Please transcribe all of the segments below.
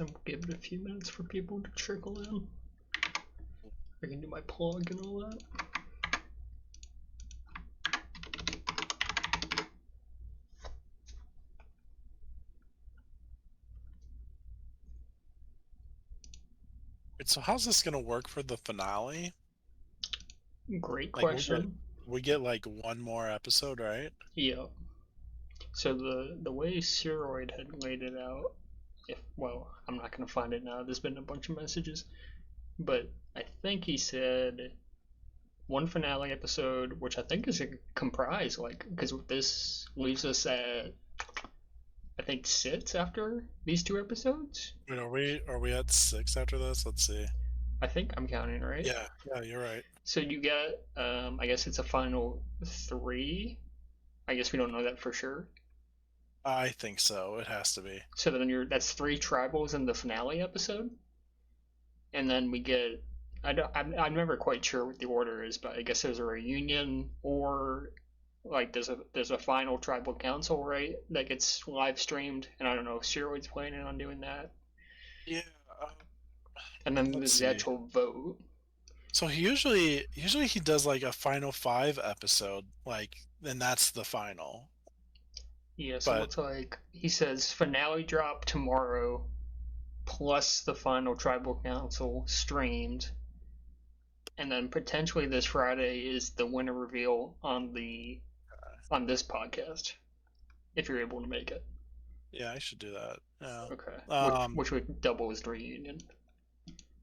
And we'll give it a few minutes for people to trickle in. I can do my plug and all that. Wait, so how's this gonna work for the finale? Great Like question. we get like one more episode, right? Yeah. So the way Ceroid had laid it out, I'm not gonna find it now. There's been a bunch of messages, but I think he said one finale episode, which I think is a comprise, like, because this leaves us at, I think, 6 after these 2 episodes. Wait, are we at 6 after this? Let's see. I think I'm counting right. Yeah, you're right. So you get, I guess it's a final 3. I guess we don't know that for sure. I think so. It has to be. So then that's 3 tribals in the finale episode, and then we get. I'm never quite sure what the order is, but I guess there's a reunion, or like there's a final tribal council, right? That gets live streamed, and I don't know if Steroid's planning on doing that. Yeah. And then Let's there's see. the actual vote. So he usually he does like a final 5 episode, like, and that's the final. Yeah, so it But looks like he says finale drop tomorrow, plus the final tribal council streamed, and then potentially this Friday is the winner reveal on this podcast, if you're able to make it. yeah, I should do that. Yeah. Okay. Which would double as the reunion.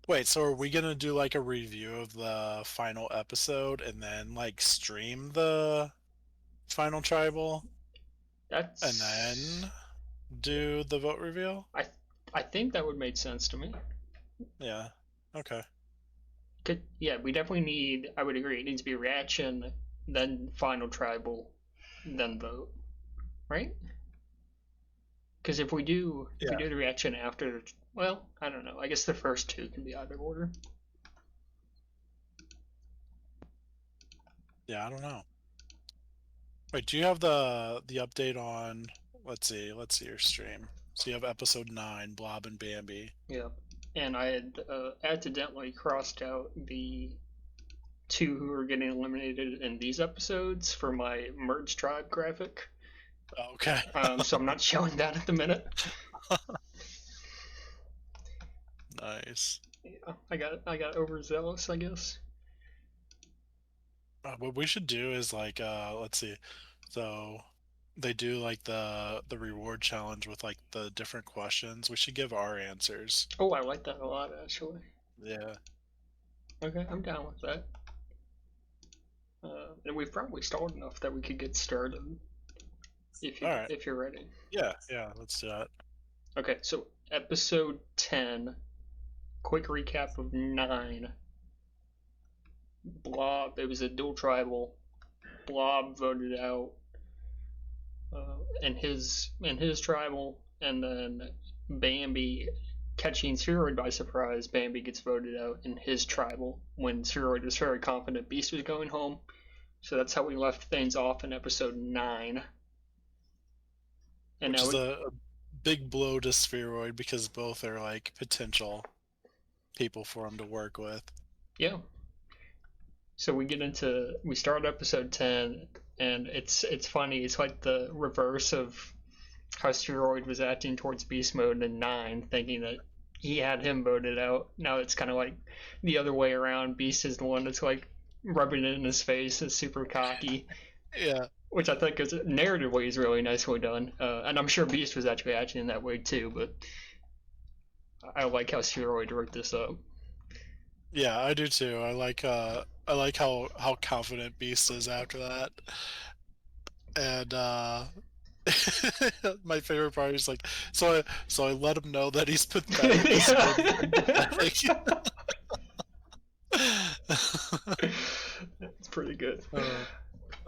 Wait, so are we gonna do like a review of the final episode and then like stream the final tribal That's and then do the vote reveal? I think that would make sense to me. Yeah. Okay. Yeah, we definitely need. I would agree. It needs to be reaction, then final tribal, then vote, right? Because if we do the reaction after, well, I don't know. I guess the first 2 can be either order. Yeah, I don't know. Wait, do you have the update on? Let's see your stream. So you have episode 9, Blob and Bambi. Yeah, and I had accidentally crossed out the 2 who were getting eliminated in these episodes for my merge tribe graphic. Okay. So I'm not showing that at the minute. Nice. Yeah, I got overzealous, I guess. What we should do is like let's see. So they do like the reward challenge with like the different questions. We should give our answers. Oh, I like that a lot, actually. Yeah. Okay, I'm down with that. And we've probably stalled enough that we could get started. If you're ready. Yeah, let's do that. Okay, so episode 10. Quick recap of 9. Blob. It was a dual tribal. Blob voted out in his tribal, and then Bambi catching Spheroid by surprise. Bambi gets voted out in his tribal when Spheroid was very confident Beast was going home. So that's how we left things off in episode 9. And which is a big blow to Spheroid because both are like potential people for him to work with. Yeah. So we start episode 10, and it's funny. It's like the reverse of how Spheroid was acting towards Beast Mode in 9, thinking that he had him voted out. Now it's kind of like the other way around. Beast is the one that's like rubbing it in his face, is super cocky. Yeah. Which I think is narratively is really nicely done. And I'm sure Beast was actually acting in that way too, but I like how Spheroid wrote this up. Yeah, I do too. I like how confident Beast is after that. And my favorite part is like, so I let him know that he's pathetic. It's pretty good.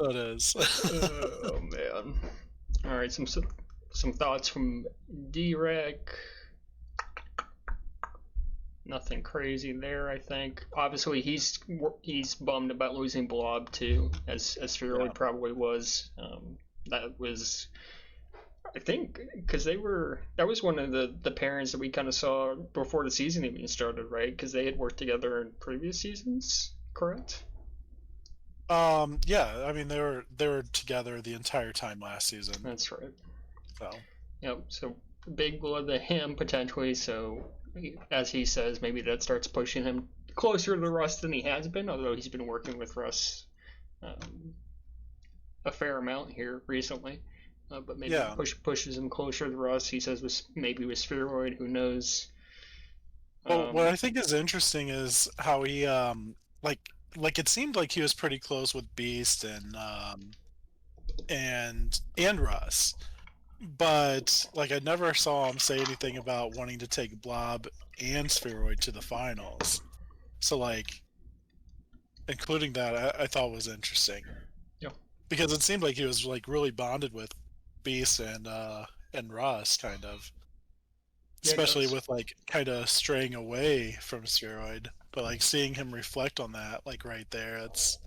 It is. Oh man! All right, some thoughts from D-Rec. Nothing crazy there, I think. Obviously, he's bummed about losing Blob too, as Spheroid probably was. That was I think because that was one of the pairings that we kind of saw before the season even started, right? Because they had worked together in previous seasons, correct? Yeah, I mean they were together the entire time last season. That's right. So Yep. So big blow to him potentially. So as he says, maybe that starts pushing him closer to Russ than he has been, although he's been working with Russ um, a fair amount here recently. But maybe yeah. pushes him closer to Russ. He says maybe with Spheroid, who knows? Well, what Um, I think is interesting is how he like it seemed like he was pretty close with Beast and Russ. But like I never saw him say anything about wanting to take Blob and Spheroid to the finals. So like including that I thought was interesting. yeah, Because it seemed like he was like really bonded with Beast and Russ kind of. yeah, it Especially does. with like kind of straying away from Spheroid. But like seeing him reflect on that like right there, that's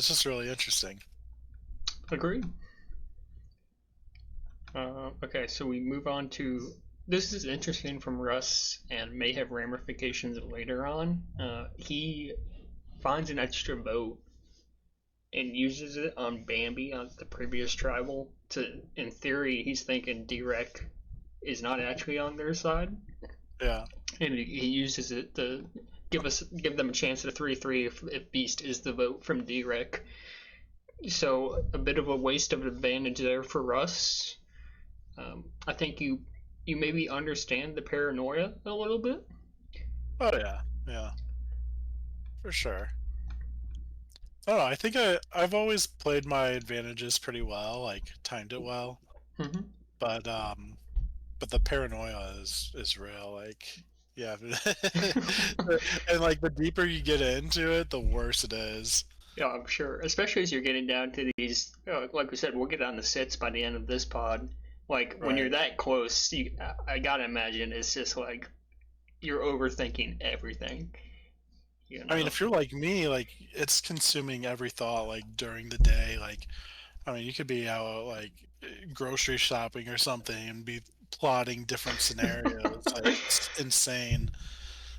just really interesting. Agreed. Okay, so we move on to this is interesting from Russ and may have ramifications later on. He finds an extra vote and uses it on Bambi on the previous tribal. To in theory, he's thinking Direct is not actually on their side, Yeah. and he uses it to give them a chance at a 3-3 if Beast is the vote from Direct. So a bit of a waste of advantage there for Russ. I think you maybe understand the paranoia a little bit. Oh yeah. Yeah. For sure. I don't know. I think I've always played my advantages pretty well, like timed it well. Mm-hmm. But but the paranoia is real. Like yeah. And like the deeper you get into it, the worse it is. Yeah, I'm sure. Especially as you're getting down to these, like we said, we'll get on the sits by the end of this pod. Like when you're Right. that close, I gotta imagine it's just like you're overthinking everything. You I mean, know? if you're like me, like it's consuming every thought like during the day. Like, I mean, you could be out like grocery shopping or something and be plotting different scenarios. Like, it's insane.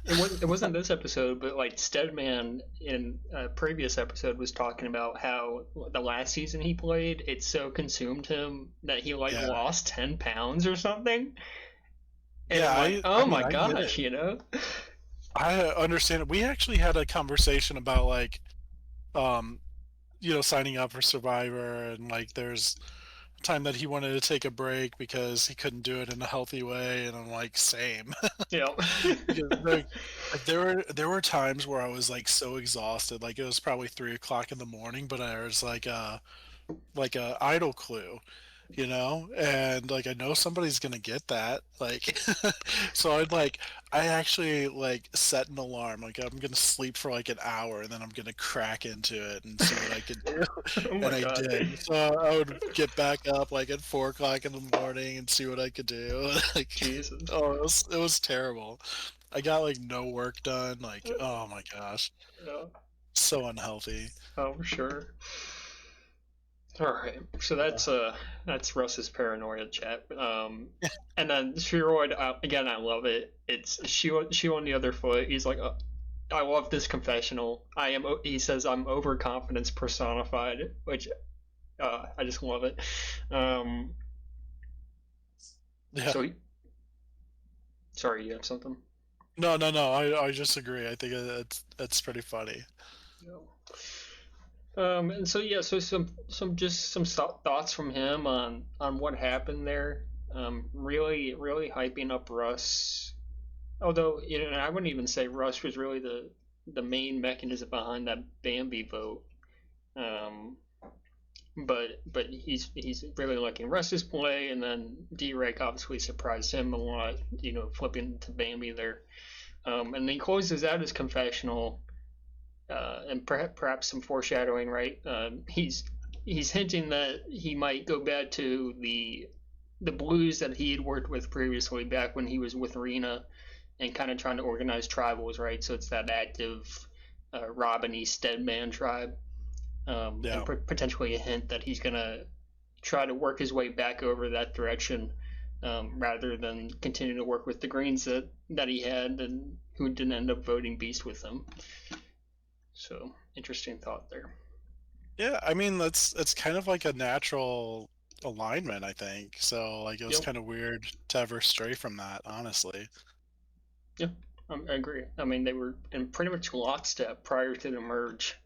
It wasn't this episode, but like Steadman in a previous episode was talking about how the last season he played, it so consumed him that he like Yeah, lost 10 pounds or something. And yeah. I'm like, I oh mean, my I get it. gosh, you know? I understand it. We actually had a conversation about like, um, signing up for Survivor, and like, there's a time that he wanted to take a break because he couldn't do it in a healthy way, and I'm like, same. Yeah. Because like there were times where I was like so exhausted, like it was probably 3 o'clock in the morning, but I was like a idle clue, and like I know somebody's gonna get that, like so I actually like set an alarm, like I'm gonna sleep for like an hour and then I'm gonna crack into it and see what I could do, Oh my and I god. did. So I would get back up like at 4 o'clock in the morning and see what I could do. Like, Jesus. oh, it was terrible. I got like no work done. Like, oh my gosh, Yeah. so unhealthy. Oh, for sure. All right. So that's Russ's paranoia chat. And then Spheroid, again, I love it. It's shoe on the other foot. He's like, I love this confessional. He says, I'm overconfidence personified, which I just love it. Um, Yeah. so, sorry, you have something? No, no, no. I just agree. I think it's pretty funny. No. And so yeah, so some thoughts from him on what happened there. Really hyping up Russ. Although I wouldn't even say Russ was really the main mechanism behind that Bambi vote. Um, but he's really liking Russ's play, and then D-Rake obviously surprised him a lot. Flipping to Bambi there. And then he closes out his confessional and perhaps some foreshadowing, right? He's hinting that he might go back to the blues that he had worked with previously, back when he was with Rena, and kind of trying to organize tribals, right? So it's that active Robin E. Steadman tribe, and Yeah. potentially a hint that he's gonna try to work his way back over that direction, rather than continue to work with the Greens that he had and who didn't end up voting Beast with him. So interesting thought there. Yeah, I mean that's kind of like a natural alignment, I think. So like it was Yep. kind of weird to ever stray from that, honestly. Yeah, I agree. I mean, they were in pretty much lockstep prior to the merge.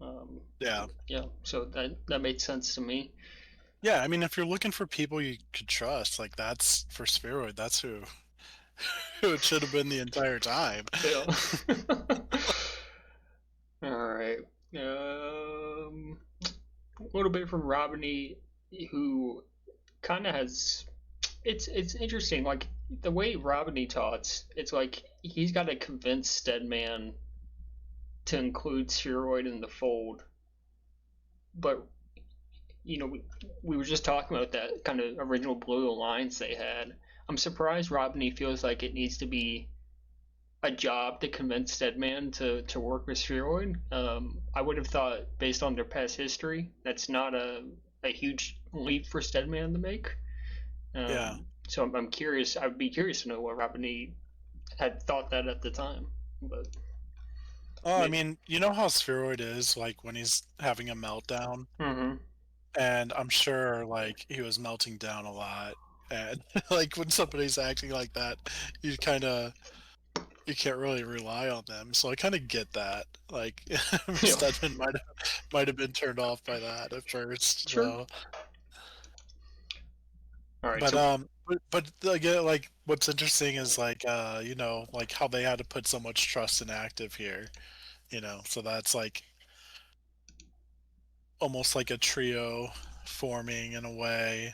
Um, Yeah. yeah, so that made sense to me. Yeah, I mean if you're looking for people you could trust, like that's for Spheroid, that's who who it should have been the entire time. Yeah. All right. Um, a little bit from Robiny, who kind of has. It's interesting. Like the way Robiny talks, it's like he's got to convince Steadman to include Spheroid in the fold, but we were just talking about that kind of original Blue Alliance they had. I'm surprised Robney feels like it needs to be a job to convince Steadman to work with Spheroid. I would have thought, based on their past history, that's not a huge leap for Steadman to make. Yeah. So I'm curious. I'd be curious to know what Robney had thought that at the time. But Oh, I mean, you know how Spheroid is, like when he's having a meltdown, mm-hmm. and I'm sure like he was melting down a lot, and like when somebody's acting like that, you kind of you can't really rely on them. So I kind of get that. Like Yeah, Stedman might have been turned off by that at first. sure. So, All right. but So again, like what's interesting is like you know like how they had to put so much trust in active here. You know, so that's like almost like a trio forming in a way,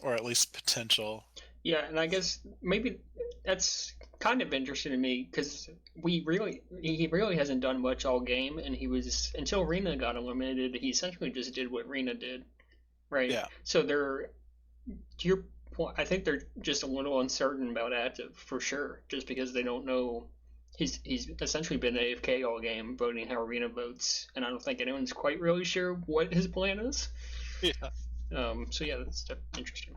or at least potential. yeah, and I guess maybe that's kind of interesting to me because he really hasn't done much all game, and he was until Rena got eliminated. He essentially just did what Rena did, right? Yeah, So they're to your point. I think they're just a little uncertain about active for sure, just because they don't know. He's essentially been AFK all game, voting how Arena votes, and I don't think anyone's quite really sure what his plan is. yeah, So yeah, that's interesting.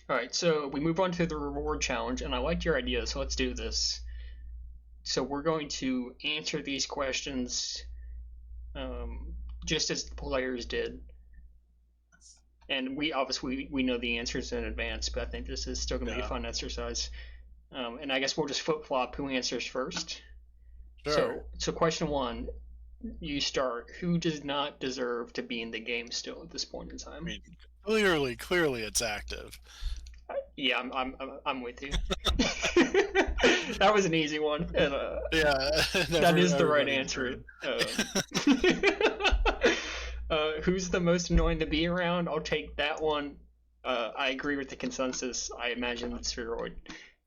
All right, so we move on to the reward challenge, and I liked your idea, so let's do this. So we're going to answer these questions, just as the players did, and we obviously we know the answers in advance, but I think this is still going to be a yeah. fun exercise. And I guess we'll just flip flop who answers first. Sure. So question one, you start. Who does not deserve to be in the game still at this point in I time? mean, clearly it's active. Yeah, I'm with you. That was an easy one, and Yeah, that is the right everybody answer. agreed. Who's the most annoying to be around? I'll take that one. I agree with the consensus. I imagine it's Spheroid.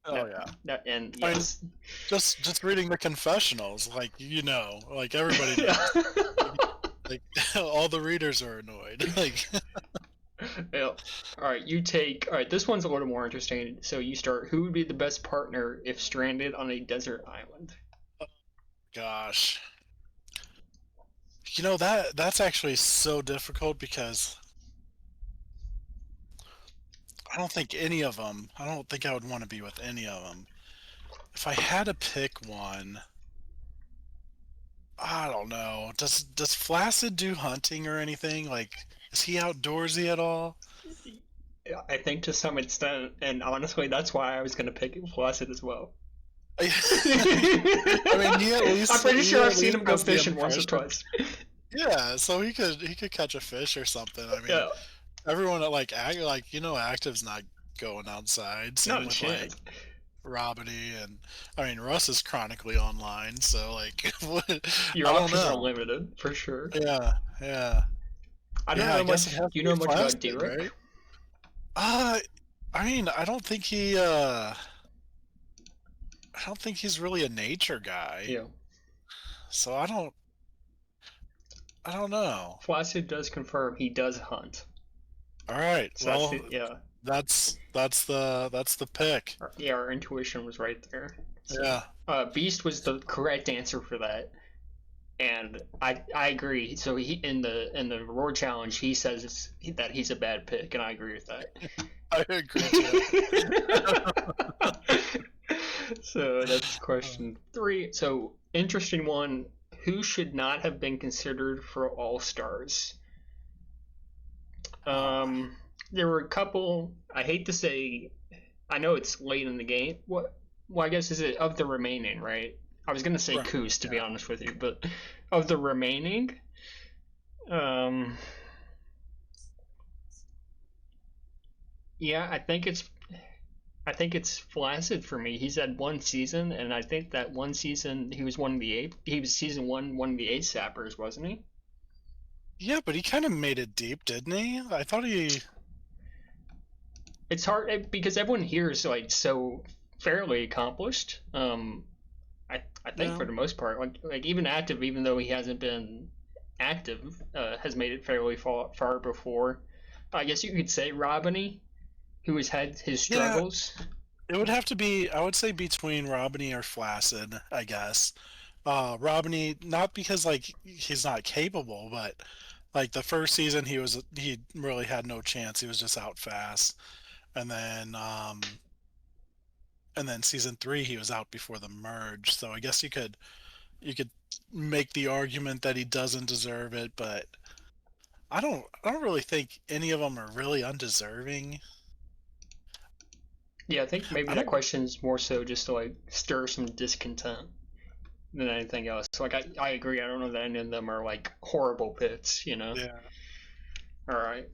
Oh yeah. And I mean, yes. just reading the confessionals, like you know, like everybody Yeah. knows. Like all the readers are annoyed. Like, Yeah. All right, you take. All right, this one's a little more interesting. So you start. Who would be the best partner if stranded on a desert island? gosh, you know that's actually so difficult because I don't think any of them. I don't think I would want to be with any of them. If I had to pick one, I don't know. Does Flaccid do hunting or anything? Like, is he outdoorsy at all? I think to some extent, and honestly, that's why I was going to pick Flaccid as well. I mean, I'm pretty he sure I've at seen least him go has the fishing once or impression. twice. Yeah, so he could catch a fish or something. I mean, Yeah, everyone at like you know, Active's not going outside. not Same a with like chance. Robity and I mean Russ is chronically online, so like what, Your I don't options are know. limited for sure. Yeah, yeah, I don't yeah. I know guess it much. has Do you to be know much about Flaccid, Derek? right? Uh, I mean, I don't think he's really a nature guy. Yeah, So I don't know. Flaccid does confirm he does hunt. All right. So that's Well, the yeah. that's the pick. Yeah, our intuition was right there. So Yeah. Beast was the correct answer for that. and I agree. So he in the reward challenge, he says that he's a bad pick, and I agree with that. I agree too. So that's question 3. So interesting one. Who should not have been considered for All Stars? Oh, Um, there were a couple. I hate to say. I know it's late in the game. What? Well, I guess is it of the remaining, right? I was gonna say right. Coos to be Yeah. honest with you, but of the remaining, um, yeah, I think it's Flaccid for me. He's had one season, and I think that one season he was one of the eight. He was season one of the eight sappers, wasn't he? Yeah, but he kind of made it deep, didn't he? I thought he. It's hard because everyone here is like so fairly accomplished. I think Yeah. for the most part, like even active, even though he hasn't been active, has made it fairly far before. I guess you could say Robiny, who has had his Yeah, struggles. it would have to be. I would say between Robiny or Flaccid, I guess. Robiny, not because like he's not capable, but like the first season he really had no chance. He was just out fast, and then season 3 he was out before the merge. So I guess you could make the argument that he doesn't deserve it, but I don't really think any of them are really undeserving. Yeah, I think maybe I that don't. question is more so just to like stir some discontent than anything else. Like I agree. I don't know that any of them are like horrible pits. You know. Yeah. All right.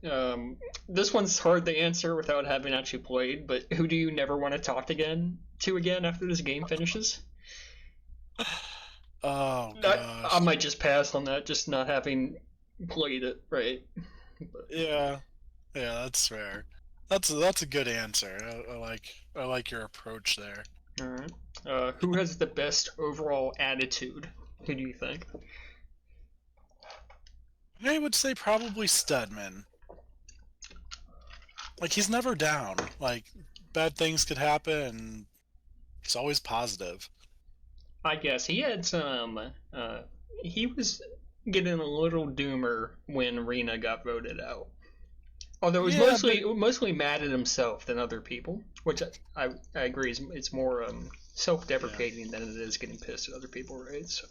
This one's hard to answer without having actually played. But who do you never want to talk again after this game finishes? Oh I gosh. might just pass on that, just not having played it. Right. But, Yeah. Yeah, that's fair. That's a good answer. I like your approach there. all right. Who has the best overall attitude? Who do you think? I would say probably Stedman. Like he's never down. Like bad things could happen and he's always positive. I guess he had some. He was getting a little doomer when Rena got voted out. Although it was Yeah, but mostly mad at himself than other people, which I agree is it's more yeah. self-deprecating than it is getting pissed at other people, right? So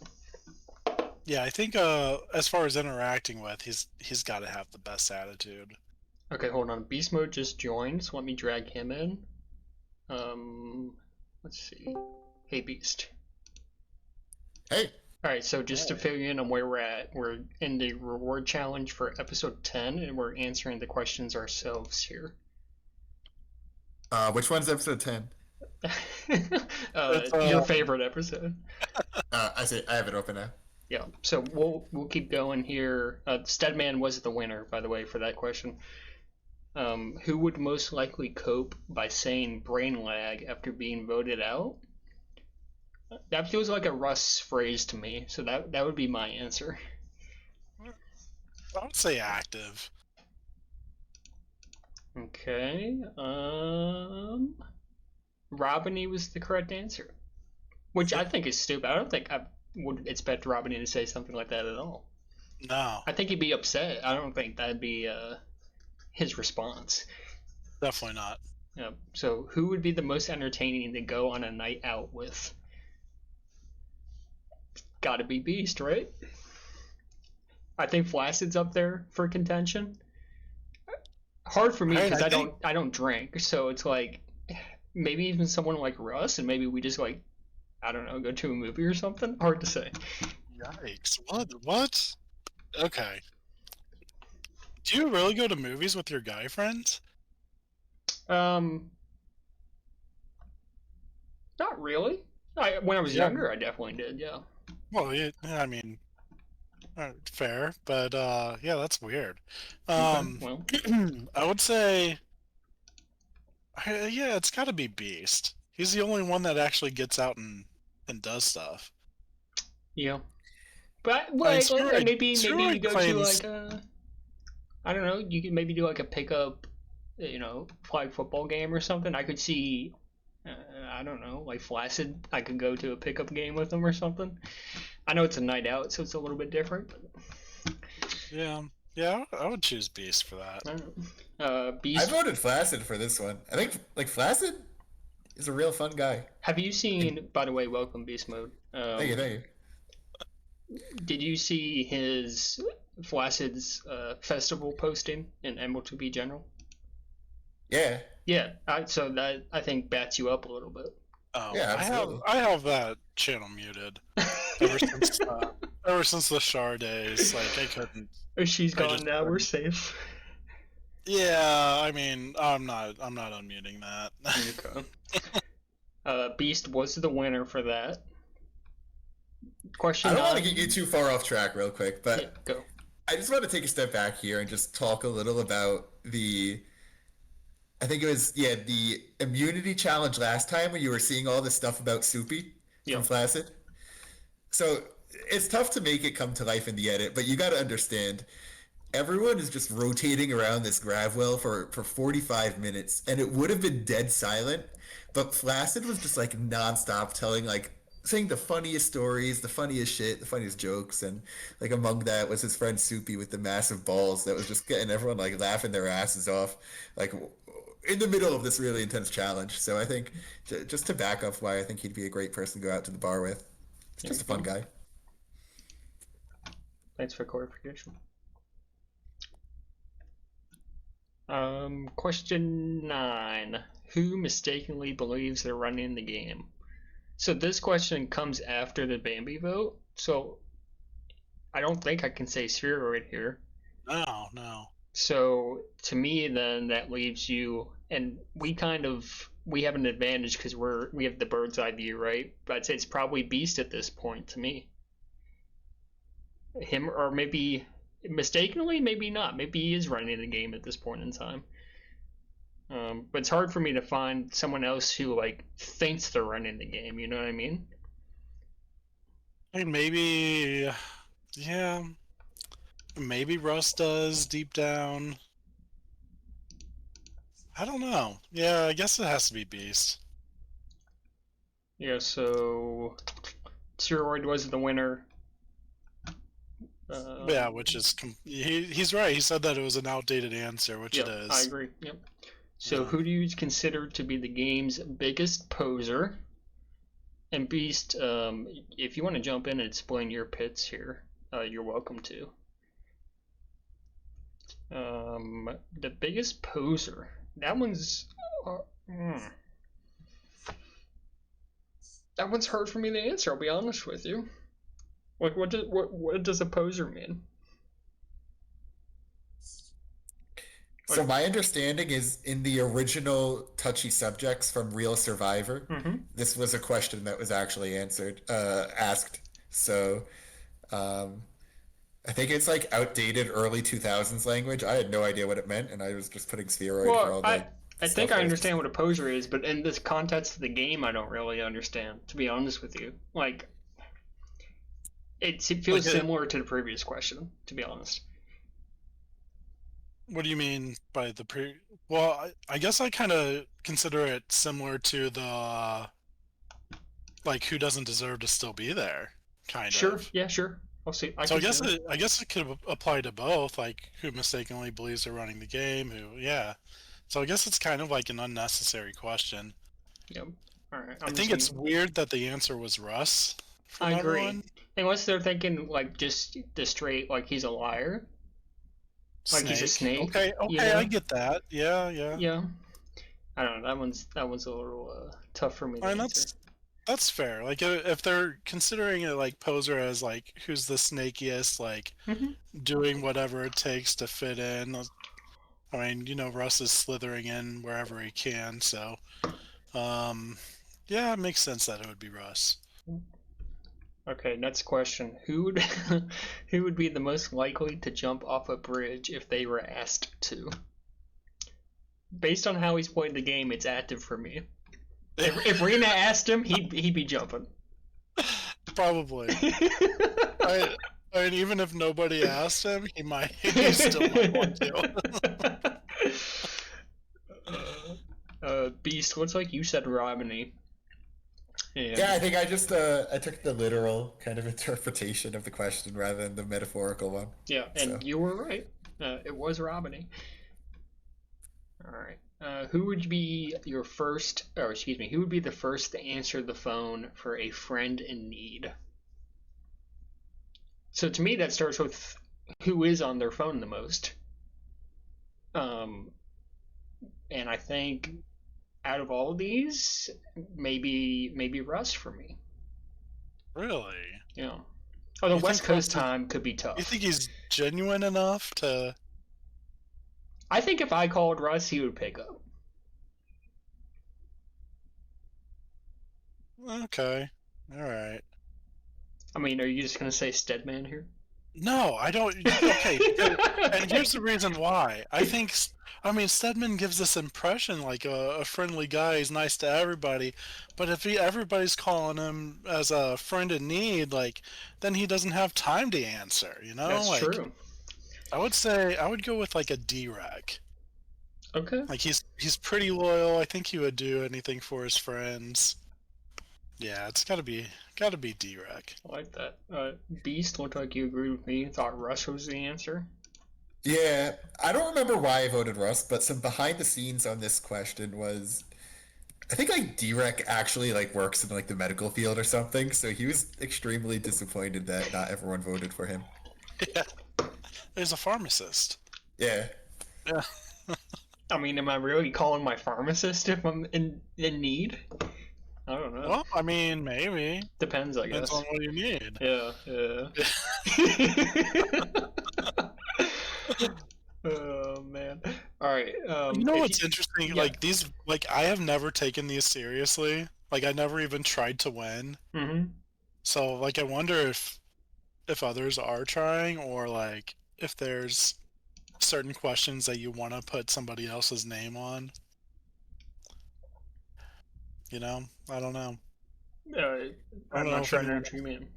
Yeah, I think as far as interacting with, he's got to have the best attitude. okay, hold on. Beast mode just joined, so let me drag him in. Um, let's see. Hey Beast. Hey, All right, so just to Hey. fill you in on where we're at, we're in the reward challenge for episode 10, and we're answering the questions ourselves here. which one's episode 10? It's Your favorite episode? I say I have it open now. Yeah. So we'll keep going here. Steadman was the winner, by the way, for that question. Who would most likely cope by saying brain lag after being voted out? That feels like a Russ phrase to me, so that would be my answer. I would say active. Okay. Robiny was the correct answer, which I think is stupid. I don't think I would expect Robiny to say something like that at all. No, I think he'd be upset. I don't think that'd be his response. definitely not. So, who would be the most entertaining to go on a night out with? Gotta be Beast, right? I think Flaccid's up there for contention. Hard for me Right, because I think. I don't drink, so it's like maybe even someone like Russ, and maybe we just like I don't know go to a movie or something. Hard to say. Yikes! What? Okay. Do you really go to movies with your guy friends? Um, Not really. When I was Yeah. younger, I definitely did. Yeah. Well, I mean, fair, but yeah, that's weird. Okay. Um, Well. I would say, yeah, it's got to be Beast. He's the only one that actually gets out and does stuff. Yeah. But I mean, like maybe you steroid go to claims. like I don't know. You could maybe do like a pickup, flag football game or something. I could see. I don't know, like Flaccid, I could go to a pickup game with him or something. I know it's a night out, so it's a little bit different. But Yeah, I would choose Beast for that. I don't know. I Beast, voted Flaccid for this one. I think like Flaccid is a real fun guy. have you seen? By the way, welcome Beast Mode. Thank you, thank you. Did you see his Flaccid's festival posting in ML2B General? Yeah. Yeah, so that I think bats you up a little bit. Oh, Yeah, absolutely. I have that channel muted ever since the Char days. Like I couldn't. She's I gone just now. We're couldn't. safe. Yeah, I mean, I'm not unmuting that. Okay. Beast was the winner for that. Question I don't want to 9. get you too far off track real quick, but Yeah, go. I just want to take a step back here and just talk a little about I think it was, the immunity challenge last time when you were seeing all this stuff about Soupy Yeah. from Flaccid. So it's tough to make it come to life in the edit, but you got to understand, everyone is just rotating around this grav well for 45 minutes, and it would have been dead silent, but Flaccid was just like nonstop telling saying the funniest stories, the funniest shit, the funniest jokes, and like among that was his friend Soupy with the massive balls that was just getting everyone like laughing their asses off, like in the middle of this really intense challenge. So I think just to back up why I think he'd be a great person to go out to the bar with. He's just a fun guy. Thanks for clarification. Question 9. Who mistakenly believes they're running the game? So this question comes after the Bambi vote, so I don't think I can say spheroid here. No. So to me, then that leaves you, and we have an advantage because we have the bird's eye view, right? But I'd say it's probably Beast at this point to me. Him, or maybe mistakenly, maybe not. Maybe he is running the game at this point in time. But it's hard for me to find someone else who thinks they're running the game. You know what I mean? I mean, maybe, yeah, maybe Russ does deep down. I don't know. Yeah, I guess it has to be Beast. Yeah. So, Steroid was the winner. Yeah, which is he's right. He said that it was an outdated answer, which it is. I agree. Yep. So, who do you consider to be the game's biggest poser? And Beast, if you want to jump in and explain your pits here, you're welcome to. The biggest poser. That one's that one's hard for me to answer. I'll be honest with you. Like, what does a poser mean? So my understanding is in the original touchy subjects from Real Survivor, this was a question that was actually asked. So I think it's like outdated early 2000s language. I had no idea what it meant, and I was just putting spheroid for all the I think I understand what a poser is, but in this context of the game, I don't really understand, to be honest with you. Like, it feels similar to the previous question, to be honest. What do you mean by the Well, I guess I kind of consider it similar to the who doesn't deserve to still be there, kind of. Sure. Yeah. Sure. I'll see. I guess it could apply to both, like who mistakenly believes they're running the game, yeah. So I guess it's kind of like an unnecessary question. Yep. All right. I think it's weird that the answer was Russ. I agree. Everyone. Unless they're thinking just the straight, he's a liar. Snake. He's a snake. Okay, I get that. Yeah. Yeah. I don't know. That one's a little tough for me to answer. That's fair. If they're considering it poser as who's the snakiest, doing whatever it takes to fit in. I mean, Russ is slithering in wherever he can, so yeah, it makes sense that it would be Russ. Okay, next question. Who would be the most likely to jump off a bridge if they were asked to? Based on how he's played the game, it's active for me. If Rena asked him, he'd be jumping. Probably. I mean, even if nobody asked him, he still might want to. Beast, looks like you said Romney. And Yeah, I think I just I took the literal kind of interpretation of the question rather than the metaphorical one. yeah, So and you were right. It was Robiny. All right. Who would be your first, or excuse me, who would be the first to answer the phone for a friend in need? So to me, that starts with who is on their phone the most. Um, and I think out of all of these, maybe Russ for me. Really? You know, although You West think Coast Russ is? time could be You tough. think he's genuine enough to? I think if I called Russ, he would pick up. Okay. All right. I mean, are you just gonna say Stedman here? No, I don't. Okay, because, and here's the reason why. I mean, Stedman gives this impression like a friendly guy. He's nice to everybody, but if everybody's calling him as a friend in need, like, then he doesn't have time to answer. You know, That's like true. I would say I would go with like a D-Rec. Okay. Like he's pretty loyal. I think he would do anything for his friends. Yeah, it's gotta be D-Rec. I like that. Beast looked like you agreed with me. Thought Russ was the answer. yeah, I don't remember why I voted Russ, but some behind the scenes on this question was I think like Drek actually like works in like the medical field or something, so he was extremely disappointed that not everyone voted for him. Yeah, there's a pharmacist. Yeah. Yeah. I mean, am I really calling my pharmacist if I'm in need? I don't know. Well, I mean, maybe. Depends, I Depends guess. on what you need. Yeah, yeah. Oh man. All right. You know If you, what's interesting? yeah. Like these, like I have never taken these seriously. Like I never even tried to win. Mm-hmm. So like I wonder if others are trying or like if there's certain questions that you want to put somebody else's name on. You know, I don't know. Uh, I don't I'm know not if sure I know anyone what you mean.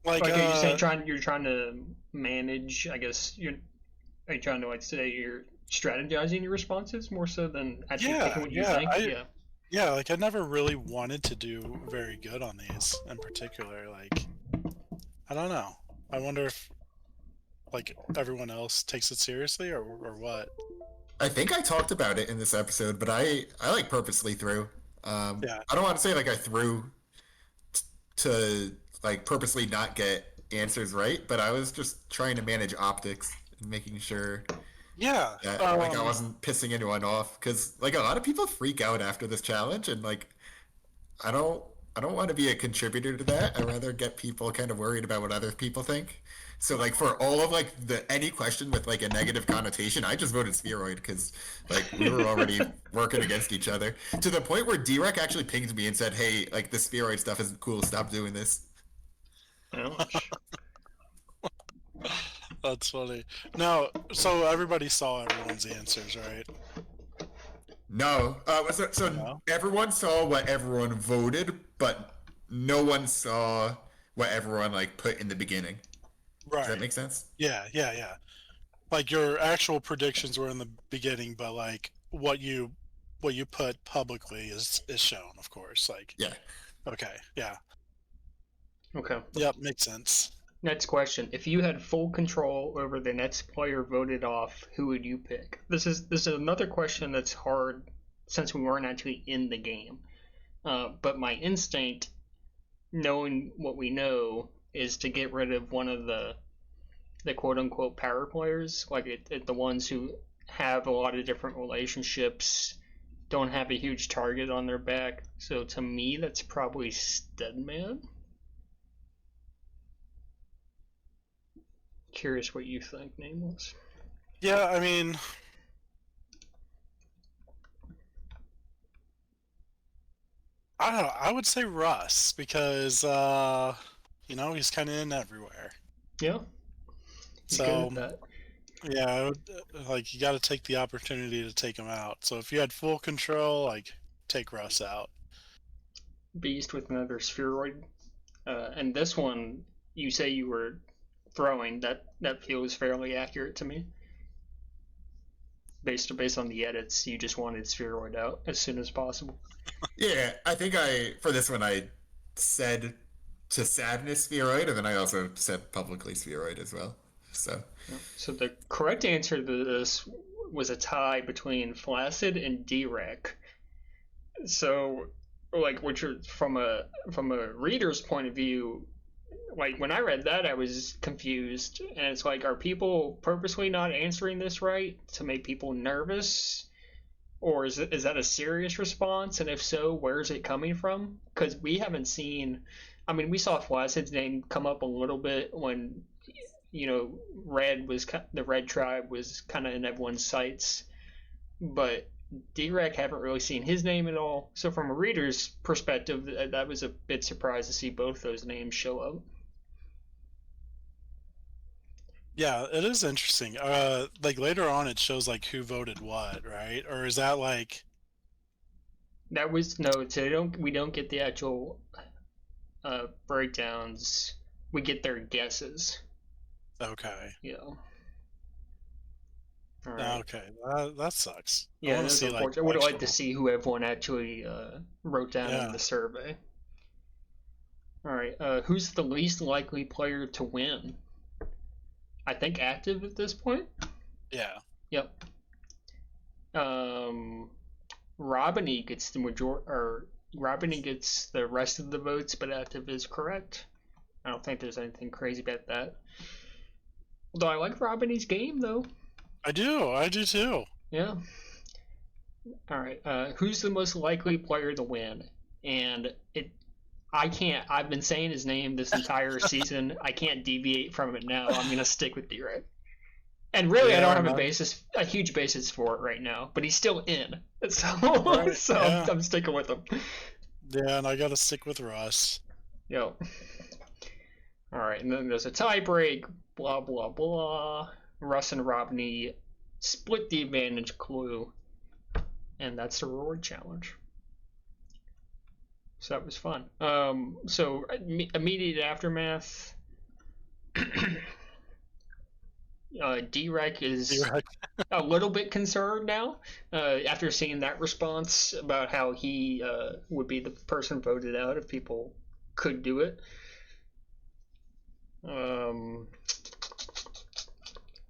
like Like, are you saying you're trying to manage? I guess are you trying to like say you're strategizing your responses more so than actually picking yeah, what you yeah, think? Yeah. yeah, like I never really wanted to do very good on these in particular. Like I don't know. I wonder if like everyone else takes it seriously or what. I think I talked about it in this episode, but I like purposely threw. Yeah. I don't want to say like I threw to like purposely not get answers right, but I was just trying to manage optics and making sure Yeah. that like I wasn't pissing anyone off because like a lot of people freak out after this challenge and like I don't I don't want to be a contributor to that. I'd rather get people kind of worried about what other people think. So like for all of like the any question with like a negative connotation, I just voted spheroid because like we were already working against each other to the point where Drek actually pinged me and said, "Hey, like the spheroid stuff isn't cool. Stop doing this." Ouch. That's funny. No, so everybody saw everyone's answers, right? No, so No. everyone saw what everyone voted, but no one saw what everyone like put in the beginning. Does that Right. make sense? Yeah, yeah, yeah. Like your actual predictions were in the beginning, but like what you put publicly is shown, of course. Like, Yeah. okay, yeah. Okay. Yep, makes sense. Next question: if you had full control over the next player voted off, who would you pick? This is another question that's hard since we weren't actually in the game. But my instinct, knowing what we know, is to get rid of one of the quote unquote power players, like the ones who have a lot of different relationships, don't have a huge target on their back. So to me, that's probably Steadman. Curious what you think, Nameless. Yeah, I mean, I don't know. I would say Russ because he's kind of in everywhere. Yeah, he's good So at that. yeah, like you got to take the opportunity to take him out. So if you had full control, like take Russ out. Beast with another spheroid. And this one, you say you were throwing. That feels fairly accurate to me. Based on the edits, you just wanted spheroid out as soon as possible. Yeah, I think I for this one I said to sadness spheroid, and then I also said publicly spheroid as well. So So the correct answer to this was a tie between flaccid and Dirac. So, like, which are from a reader's point of view, like when I read that, I was confused, and it's like, are people purposely not answering this right to make people nervous, or is that a serious response? And if so, where is it coming from? Because we haven't seen. I mean, we saw Flaccid's name come up a little bit when the Red Tribe was kind of in everyone's sights, but Dirac haven't really seen his name at all. So from a reader's perspective, that was a bit surprised to see both those names show up. Yeah, it is interesting. Like later on, it shows like who voted what, right? Or is that like? That was no. So we don't get the actual breakdowns. We get their guesses. Okay. All right. Okay, that sucks. I Yeah, want to that's see like unfortunate. I would have liked to actual. see who everyone actually wrote down in Yeah, the survey. All right. Who's the least likely player to win? I think active at this point. yeah. Yep. Robiny gets the Robiny gets the rest of the votes, but active is correct. I don't think there's anything crazy about that. Although I like Robiny's game though. I do too. Yeah. All right. Who's the most likely player to win? And I can't. I've been saying his name this entire season. I can't deviate from it now. I'm gonna stick with D-Ray. And really, I don't Yeah, have man. a huge basis for it right now. But he's still in, so Right. so Yeah, I'm sticking with him. yeah, and I gotta stick with Russ. Yo. All right, and then there's a tie break. Blah blah blah. Russ and Robney split the advantage clue, and that's the reward challenge. So that was fun. So immediate aftermath. D-Rec is You're right. a little bit concerned now after seeing that response about how he would be the person voted out if people could do it.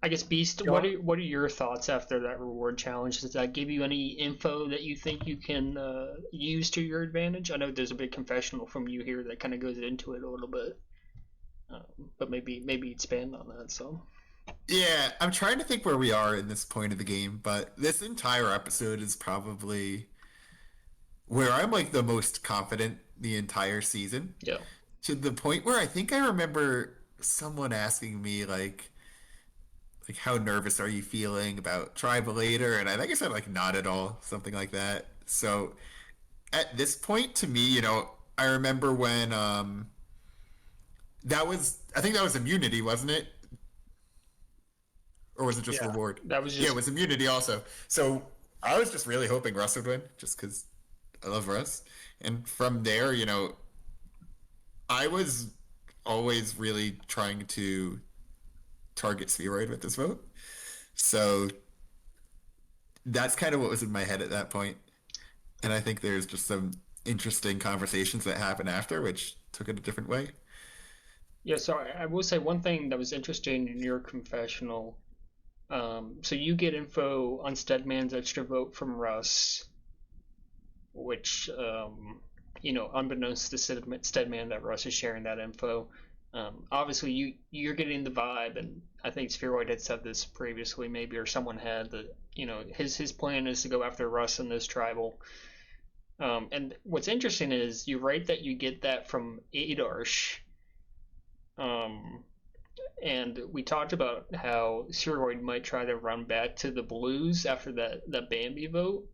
I guess Beast, Go on. what are your thoughts after that reward challenge? Does that give you any info that you think you can use to your advantage? I know there's a big confessional from you here that kind of goes into it a little bit, but maybe expand on that. So yeah, I'm trying to think where we are in this point of the game, but this entire episode is probably where I'm like the most confident the entire season. yeah, To the point where I think I remember someone asking me like how nervous are you feeling about Tribal later? And I think I said like not at all, something like that. So at this point to me, I remember when I think that was immunity, wasn't it? Or was it just Yeah. reward? that was Yeah, it just was immunity also. So I was just really hoping Russ would win, just because I love Russ. And from there, I was always really trying to target Spheroid with this vote. So that's kind of what was in my head at that point. And I think there's just some interesting conversations that happened after, which took it a different way. yeah. So I will say one thing that was interesting in your confessional. So you get info on Steadman's extra vote from Russ, which unbeknownst to Steadman, that Russ is sharing that info. Obviously, you're getting the vibe, and I think Spheroid had said this previously, maybe, or someone had that. His plan is to go after Russ in this tribal. And what's interesting is you write that you get that from Adarsh. And we talked about how Spheroid might try to run back to the Blues after that Bambi vote.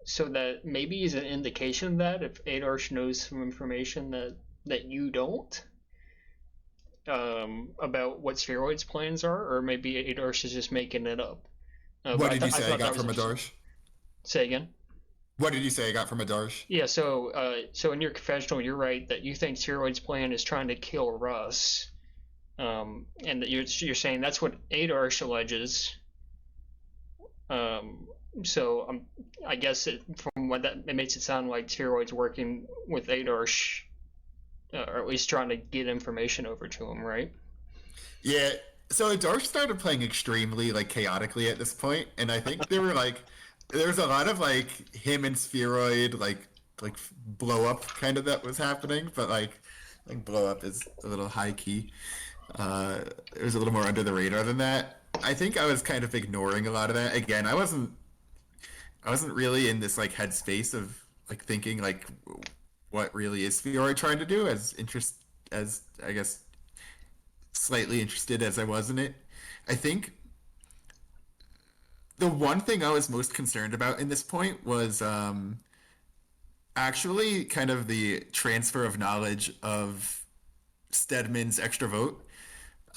So that maybe is an indication that if Adarsh knows some information that you don't, about what Spheroid's plans are, or maybe Adarsh is just making it up. What But did you I say I thought that got was from interesting. Adarsh? Say again. What did you say I got from Adarsh? Yeah, so in your confessional, you're right that you think Spheroid's plan is trying to kill Russ, and that you're saying that's what Adarsh alleges. So I guess from what that it makes it sound like Steroid's working with Adarsh, or at least trying to get information over to him, right? Yeah. So Dark started playing extremely like chaotically at this point, and I think there were like there was a lot of like him and Spheroid like blow up kind of that was happening, but like blow up is a little high key. It was a little more under the radar than that. I think I was kind of ignoring a lot of that. Again, I wasn't really in this like headspace of like thinking like what really is Fiore trying to do as as I guess slightly interested as I was in it. I think the one thing I was most concerned about in this point was actually kind of the transfer of knowledge of Stedman's extra vote.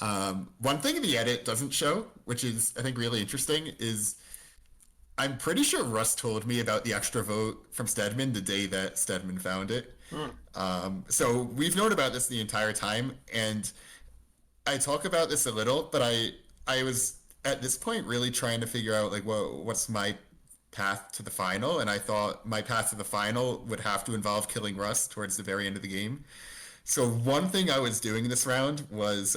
One thing the edit doesn't show, which is I think really interesting, is I'm pretty sure Russ told me about the extra vote from Stedman the day that Stedman found it. Hmm. So we've known about this the entire time, and I talk about this a little, but I was at this point really trying to figure out like what's my path to the final, and I thought my path to the final would have to involve killing Russ towards the very end of the game. So one thing I was doing this round was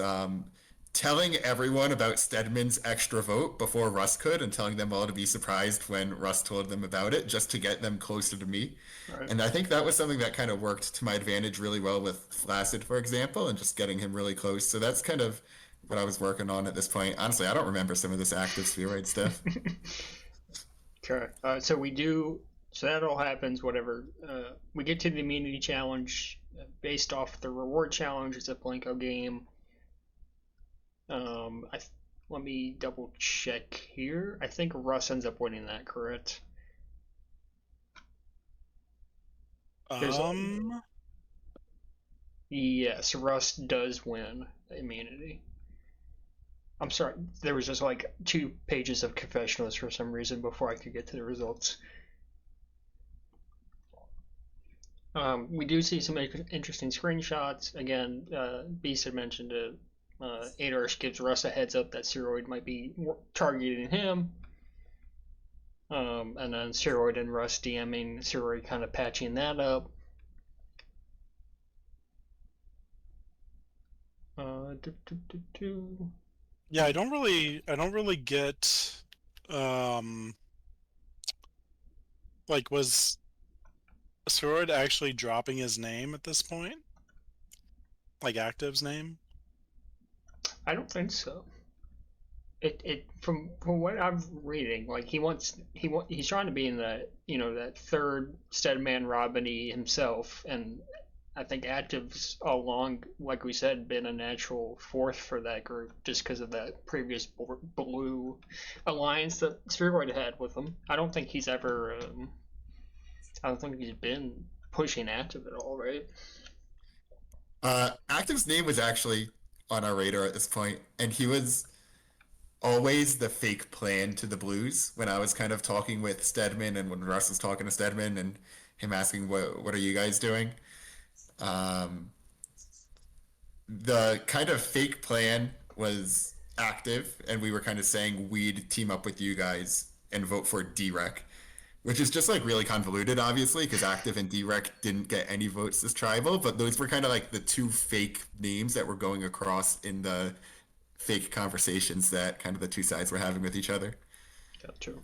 telling everyone about Stedman's extra vote before Russ could, and telling them all to be surprised when Russ told them about it, just to get them closer to me. Right. And I think that was something that kind of worked to my advantage really well with Flaccid, for example, and just getting him really close. So that's kind of what I was working on at this point. Honestly, I don't remember some of this active spheroid stuff. Okay. So we do. So that all happens. Whatever. We get to the immunity challenge based off the reward challenge. It's a Blanco game. Let me double check here. I think Russ ends up winning that. Correct. There's yes, Russ does win immunity. I'm sorry, there was just like 2 pages of confessionals for some reason before I could get to the results. We do see some interesting screenshots. Again, Beast had mentioned it. Adarsh gives Russ a heads up that Steroid might be targeting him. And then Steroid and Russ DMing Steroid, kind of patching that up. Do, do, do, do. Yeah, I don't really get, like, was Sword actually dropping his name at this point? Like, Active's name? I don't think so. It from what I'm reading, like he's trying to be in that that third Steadman Robiny himself, and I think Active's all along, like we said, been a natural fourth for that group just because of that previous blue alliance that Spheroid had with him. I don't think he's ever. I don't think he's been pushing Active at all, right? Active's name was actually on our radar at this point, and he was always the fake plan to the Blues when I was kind of talking with Stedman and when Russ was talking to Stedman and him asking what are you guys doing? Um, the kind of fake plan was Active, and we were kind of saying we'd team up with you guys and vote for Drek, which is just like really convoluted, obviously, because Active and Drek didn't get any votes this tribal, but those were kind of like the two fake names that were going across in the fake conversations that kind of the two sides were having with each other. Got true.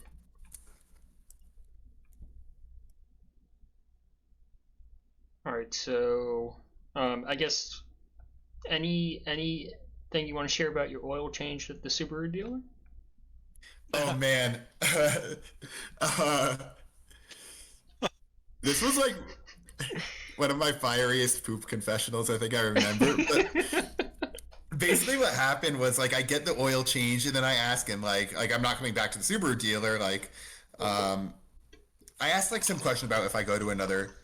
All right, so I guess anything you want to share about your oil change at the Subaru dealer? Oh man, uh, this was like one of my fieriest poop confessionals I think I remember. But basically, what happened was like I get the oil change, and then I ask him like I'm not coming back to the Subaru dealer. I asked like some question about if I go to another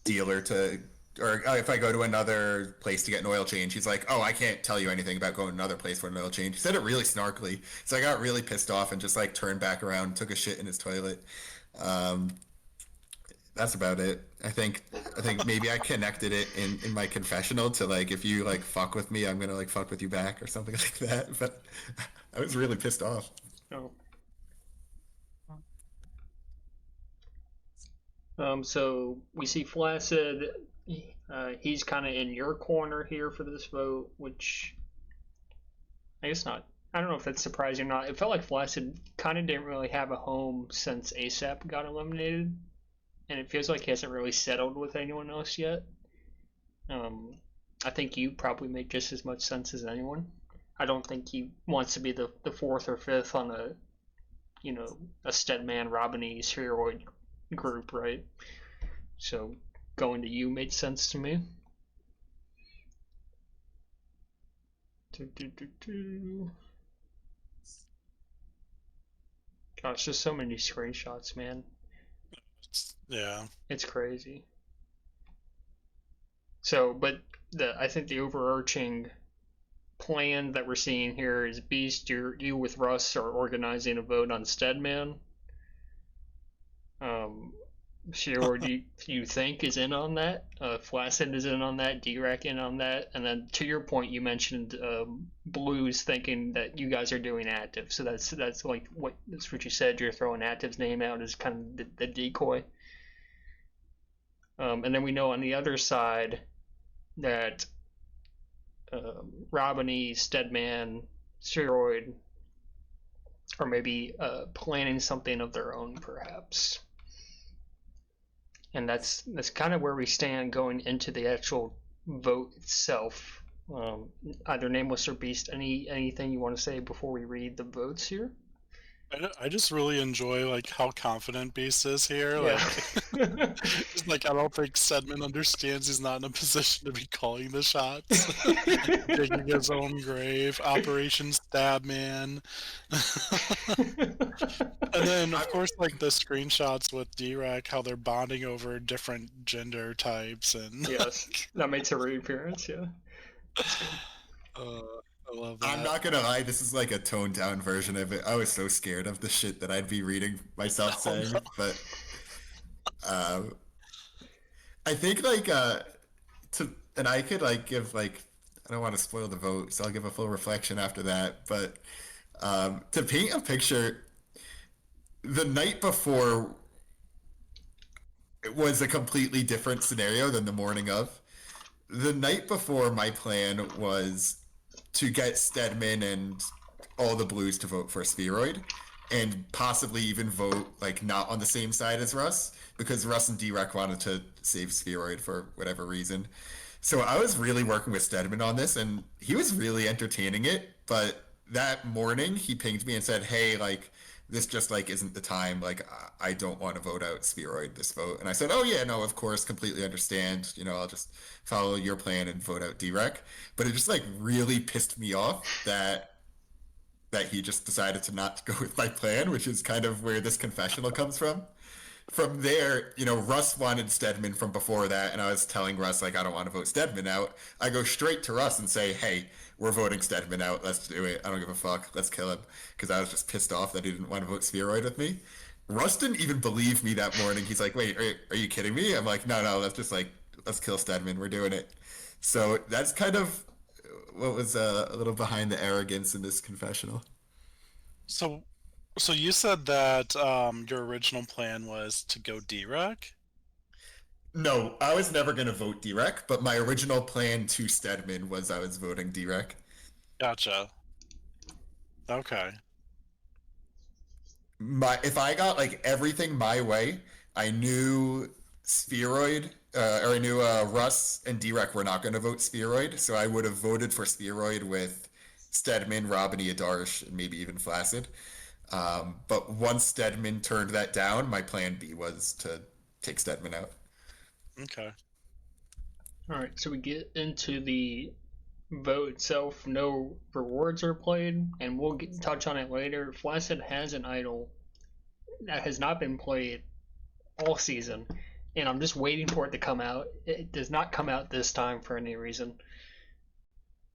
dealer to or if I go to another place to get an oil change. He's like, oh, I can't tell you anything about going to another place for an oil change. He said it really snarkily. So I got really pissed off and just like turned back around and took a shit in his toilet. Um, that's about it. I think maybe I connected it in my confessional to like if you like fuck with me, I'm gonna like fuck with you back or something like that. But I was really pissed off. Oh, So we see Flaccid. He's kind of in your corner here for this vote, which I guess not. I don't know if that's surprising or not. It felt like Flaccid kind of didn't really have a home since ASAP got eliminated, and it feels like he hasn't really settled with anyone else yet. I think you probably make just as much sense as anyone. I don't think he wants to be the fourth or fifth on a Steadman Robin spheroid group, right? So going to you made sense to me. Gosh, there's so many screenshots, man. Yeah. It's crazy. So, but I think the overarching plan that we're seeing here is Beast, you with Russ are organizing a vote on Steadman. Sure, do you think is in on that? Flaccid is in on that. D-Rack in on that. And then to your point, you mentioned Blues thinking that you guys are doing active. So that's like that's what you said. You're throwing active's name out as kind of the decoy. And then we know on the other side that Robiny, Steadman, Spheroid are maybe planning something of their own, perhaps. And that's kind of where we stand going into the actual vote itself. Either Nameless or Beast, anything you want to say before we read the votes here? I just really enjoy like how confident Beast is here. Yeah. Like, just like I don't think Stedman understands he's not in a position to be calling the shots. Digging his own grave, Operation Stab Man. And then of course like the screenshots with D-Rack, how they're bonding over different gender types and Yes, that makes a reappearance. Yeah. I love that. I'm not gonna lie, this is like a toned down version of it. I was so scared of the shit that I'd be reading myself saying, no. but I think like and I could like give like I don't want to spoil the vote, so I'll give a full reflection after that. But to paint a picture, the night before it was a completely different scenario than the morning of. The night before, my plan was to get Stedman and all the Blues to vote for Spheroid, and possibly even vote like not on the same side as Russ, because Russ and D-Rec wanted to save Spheroid for whatever reason. So I was really working with Stedman on this, and he was really entertaining it. But that morning, he pinged me and said, "Hey, like this just like isn't the time. Like I don't want to vote out Spheroid this vote." And I said, "Oh yeah, no, of course, completely understand. You know, I'll just follow your plan and vote out D-Rec." But it just like really pissed me off that he just decided to not go with my plan, which is kind of where this confessional comes from. From there, you know, Russ wanted Stedman from before that, and I was telling Russ, like, I don't want to vote Stedman out. I go straight to Russ and say, hey, we're voting Stedman out. Let's do it. I don't give a fuck. Let's kill him. Because I was just pissed off that he didn't want to vote Spheroid with me. Russ didn't even believe me that morning. He's like, wait, are you kidding me? I'm like, no, let's just like, let's kill Stedman. We're doing it. So that's kind of what was a little behind the arrogance in this confessional. So so you said that your original plan was to go D-Rack? No, I was never going to vote Direct, but my original plan to Stedman was I was voting Direct. Gotcha. Okay. If I got like everything my way, I knew Spheroid, or I knew Russ and Direct were not going to vote Spheroid, so I would have voted for Spheroid with Stedman, Robin, Adarsh, and maybe even Flaccid. But once Stedman turned that down, my plan B was to take Stedman out. Okay. All right, so we get into the vote itself. No rewards are played, and we'll touch on it later. Flaccid has an idol that has not been played all season, and I'm just waiting for it to come out. It does not come out this time for any reason.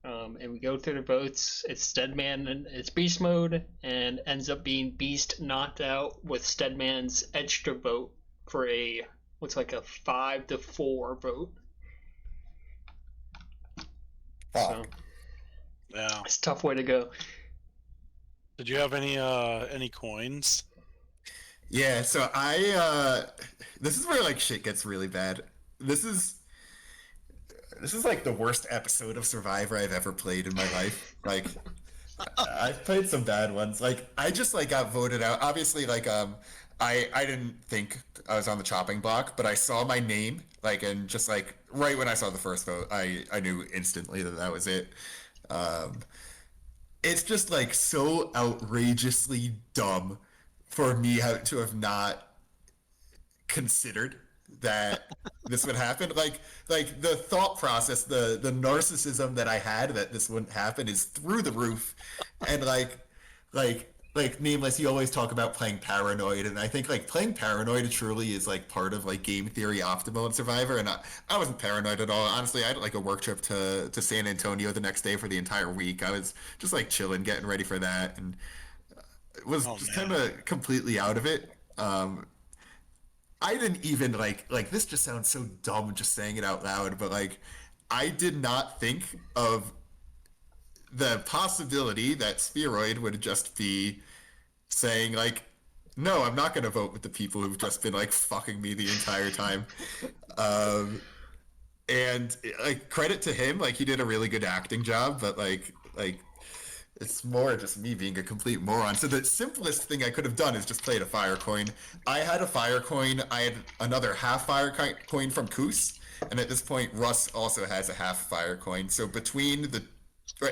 And we go through the votes. It's Steadman and it's Beast mode, and ends up being Beast knocked out with Steadman's extra vote for a looks like a 5-4 vote. So Yeah. it's a tough way to go. Did you have any coins? Yeah, so this is where like shit gets really bad. This is this is like the worst episode of Survivor I've ever played in my life. Like I've played some bad ones. Like I just like got voted out. Obviously, like I didn't think I was on the chopping block, but I saw my name like and just like right when I saw the first vote, I knew instantly that that was it. Um, it's just like so outrageously dumb for me to have not considered that this would happen. Like the thought process, the narcissism that I had that this wouldn't happen is through the roof. And like nameless, you always talk about playing paranoid, and I think like playing paranoid truly is like part of like game theory optimal in Survivor. And I wasn't paranoid at all. Honestly, I had like a work trip to San Antonio the next day for the entire week. I was just like chilling, getting ready for that, and it was Oh just kind man. of completely out of it. I didn't even like this just sounds so dumb just saying it out loud, but like I did not think of the possibility that Spheroid would just be saying like, no, I'm not going to vote with the people who've just been like fucking me the entire time. Um, and like credit to him, like he did a really good acting job, but like it's more just me being a complete moron. So the simplest thing I could have done is just played a fire coin. I had a fire coin. I had another half fire coin from Koos, and at this point, Russ also has a half fire coin. So between the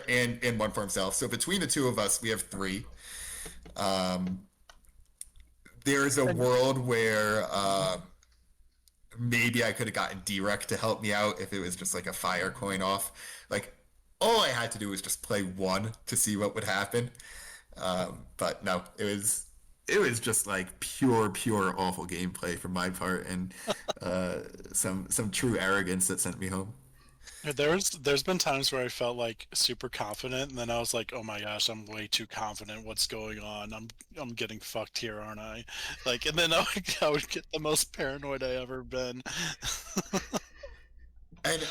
and one for himself. So between the two of us, we have three. Um, there's a And world where maybe I could have gotten Direct to help me out if it was just like a fire coin off. Like all I had to do was just play one to see what would happen. But no, it was just like pure awful gameplay from my part and uh, some true arrogance that sent me home. there's been times where I felt like super confident, and then I was like, oh my gosh, I'm way too confident. What's going on? I'm getting fucked here, aren't I? Like, and then I would get the most paranoid I ever been. And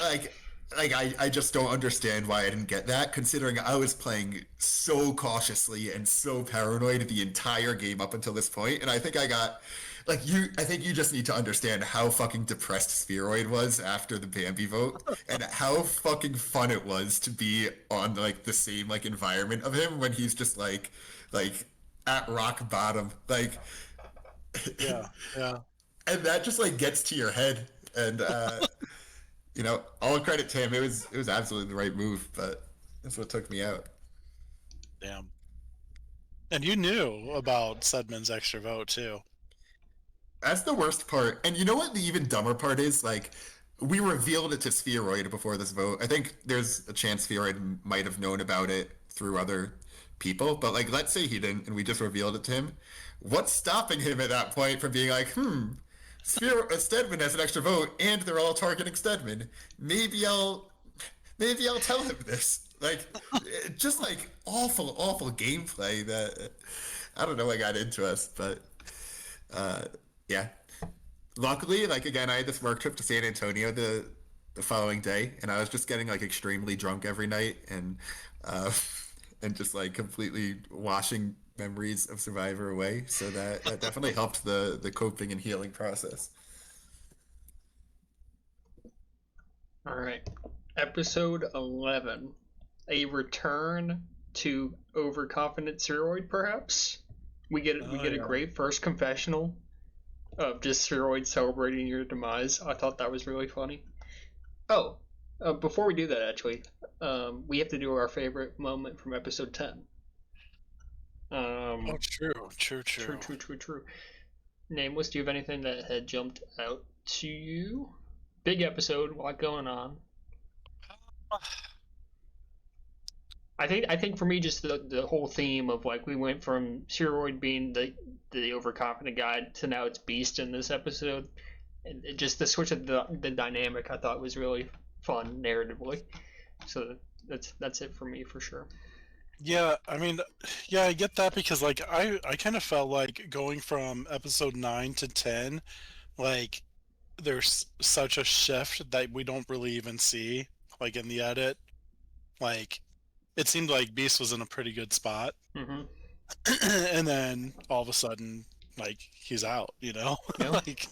I just don't understand why I didn't get that, considering I was playing so cautiously and so paranoid the entire game up until this point, and I think I got like you. I think you just need to understand how fucking depressed Spheroid was after the Bambi vote, and how fucking fun it was to be on like the same like environment of him when he's just like at rock bottom, like, Yeah, yeah. and that just like gets to your head, and all credit to him. It was absolutely the right move, but that's what took me out. Damn. And you knew about Sedman's extra vote too. That's the worst part. And you know what the even dumber part is? Like, we revealed it to Spheroid before this vote. I think there's a chance Spheroid might have known about it through other people, but like, let's say he didn't, and we just revealed it to him. What's stopping him at that point from being like, Stedman has an extra vote, and they're all targeting Stedman. Maybe I'll maybe I'll tell him this. Like, just like awful gameplay that I don't know what got into us, but uh, yeah. Luckily, like again, I had this work trip to San Antonio the following day, and I was just getting like extremely drunk every night, uh, and just like completely washing memories of Survivor away. So that definitely helped the coping and healing process. All right. Episode 11. A return to overconfident Spheroid, perhaps? We Oh get a yeah. great first confessional of just Spheroid celebrating your demise. I thought that was really funny. Oh, before we do that, actually, we have to do our favorite moment from episode 10. Oh, Um, true, true. true, true, true. Nameless, do you have anything that had jumped out to you? Big episode, a lot going on. I think for me, just the whole theme of like we went from Steroid being the overconfident guy to now it's Beast in this episode, and just the switch of the dynamic I thought was really fun narratively. So that's it for me for sure. Yeah, I mean, yeah, I get that because like I kind of felt like going from episode 9 to 10, like there's such a shift that we don't really even see like in the edit. Like it seemed like Beast was in a pretty good spot. Mm-hmm. And then all of a sudden like he's out, Yeah. like,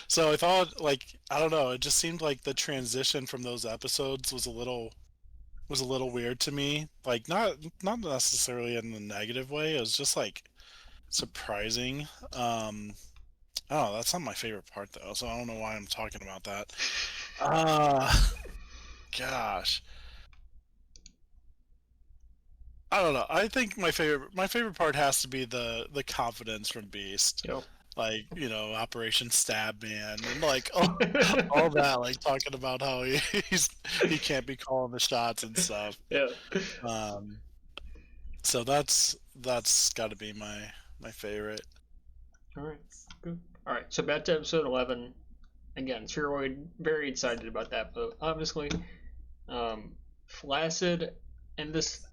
so I thought, like, I don't know, it just seemed like the transition from those episodes was a little weird to me, like not necessarily in the negative way. It was just like surprising. Oh, that's not my favorite part though, so I don't know why I'm talking about that. uh Gosh, I don't know. I think my favorite part has to be the confidence from Beast, Yeah. like, Operation Stab Man, and like all that, like talking about how he can't be calling the shots and stuff. Yeah. Um, so that's got to be my favorite. All right. Good. All right. So back to episode 11. Again, Spheroid, very excited about that vote. Obviously, Flaccid, and this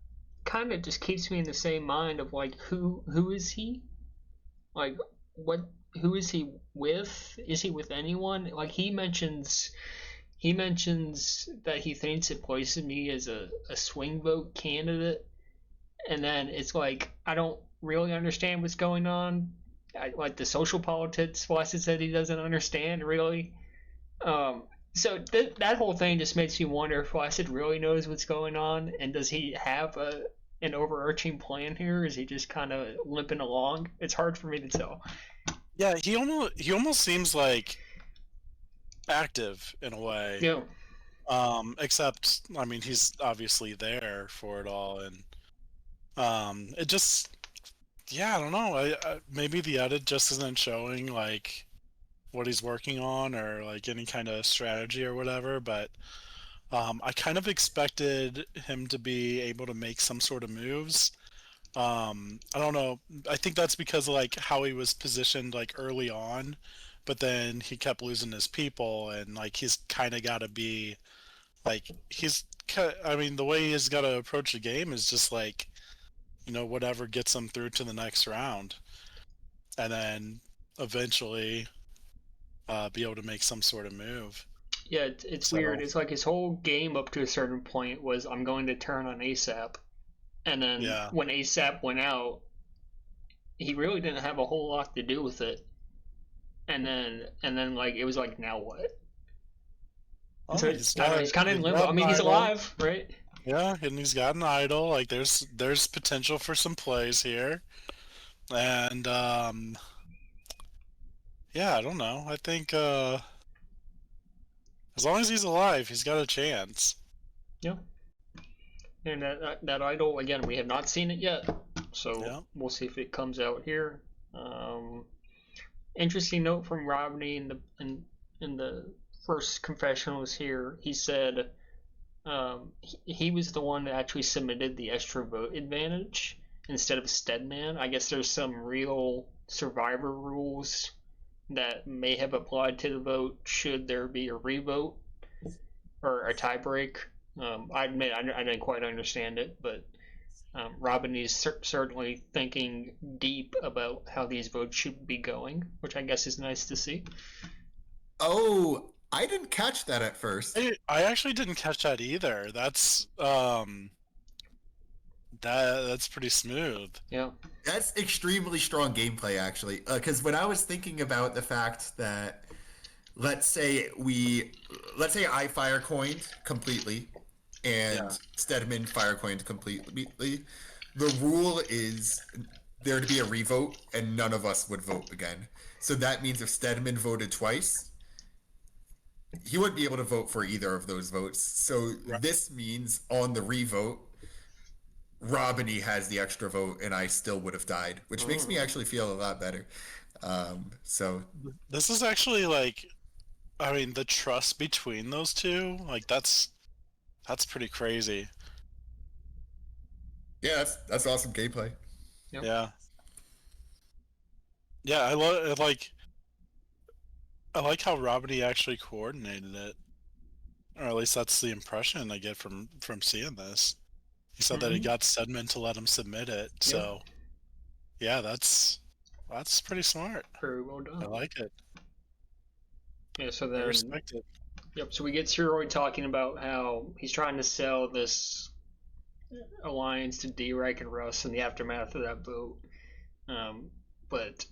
kind of just keeps me in the same mind of like who is he? Like what? Who is he with? Is he with anyone? Like he mentions that he thinks it places me as a swing vote candidate, and then it's like I don't really understand what's going on. Like the social politics, Flaccid said he doesn't understand really. Um, so that whole thing just makes me wonder if Flaccid really knows what's going on, and does he have an overarching plan here? Is he just kind of limping along? It's hard for me to tell. Yeah, he almost seems like active in a way. Yeah, Except, I mean, he's obviously there for it all, and it just, yeah, I don't know. Maybe the edit just isn't showing like what he's working on, or like any kind of strategy or whatever. But I kind of expected him to be able to make some sort of moves. I don't know. I think that's because of like how he was positioned like early on, but then he kept losing his people, and like he's kind of got to be like I mean, the way he's got to approach the game is just like, whatever gets him through to the next round, and then eventually be able to make some sort of move. yeah, it's weird. So It's like his whole game up to a certain point was I'm going to turn on ASAP, and then yeah. when ASAP went out, he really didn't have a whole lot to do with it. And then like it was like now what? Oh, So he's I don't know. got He's kind of in he's limbo. got I an mean, he's idol. alive, right? Yeah, and he's got an idol. Like there's potential for some plays here, and yeah, I don't know. I think as long as he's alive, he's got a chance. Yeah. And that idol again, we have not seen it yet, so Yeah. we'll see if it comes out here. Um, Interesting note from Rodney in the first confessionals here. He said he was the one that actually submitted the extra vote advantage instead of Stedman. I guess there's some real survivor rules that may have applied to the vote should there be a revote or a tiebreak. I admit I didn't quite understand it, but Robin is certainly thinking deep about how these votes should be going, which I guess is nice to see. Oh, I didn't catch that at first. I actually didn't catch that either. That's pretty smooth. Yeah. That's extremely strong gameplay, actually. Because when I was thinking about the fact that, let's say I fire coined completely, and Yeah. Stedman fire coined completely, the rule is there to be a revote, and none of us would vote again. So that means if Stedman voted twice, he wouldn't be able to vote for either of those votes. So Right. this means on the revote, Robiny has the extra vote, and I still would have died, which makes me actually feel a lot better. So This is actually like, I mean, the trust between those two, like that's pretty crazy. yeah, that's awesome gameplay. Yep. Yeah. Yeah, I like how Robert actually coordinated it. Or at least that's the impression I get from seeing this. He said that he got Stedman to let him submit it. Yep. So yeah, that's pretty smart. Very well I done. like it. Yeah. So I then, respect it. yep. So we get Steroid talking about how he's trying to sell this alliance to D-Rek and Russ in the aftermath of that vote. But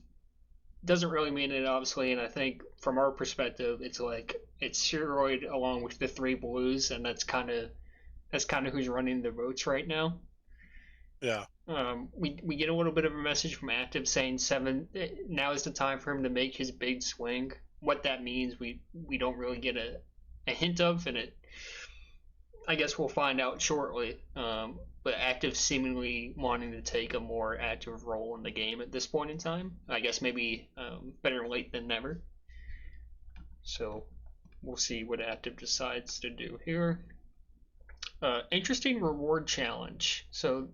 doesn't really mean it obviously, and I think from our perspective, it's like it's Steroid along with the three blues, and that's kind of who's running the votes right now. Yeah. We get a little bit of a message from Active saying seven. Now is the time for him to make his big swing. What that means, we don't really get a hint of, and it. I guess we'll find out shortly. But Active seemingly wanting to take a more active role in the game at this point in time. I guess maybe better late than never. So we'll see what Active decides to do here. Interesting reward challenge. So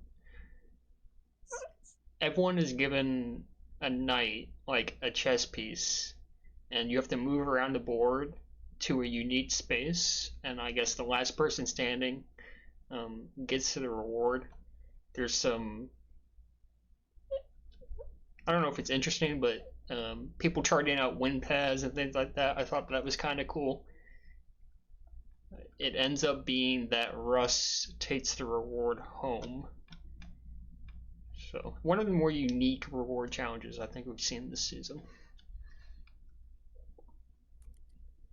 everyone is given a knight, like a chess piece, and you have to move around the board to a unique space. And I guess the last person standing gets to the reward. There's some, I don't know if it's interesting, but people charting out win paths and things like that. I thought that was kind of cool. It ends up being that Russ takes the reward home. So one of the more unique reward challenges I think we've seen this season.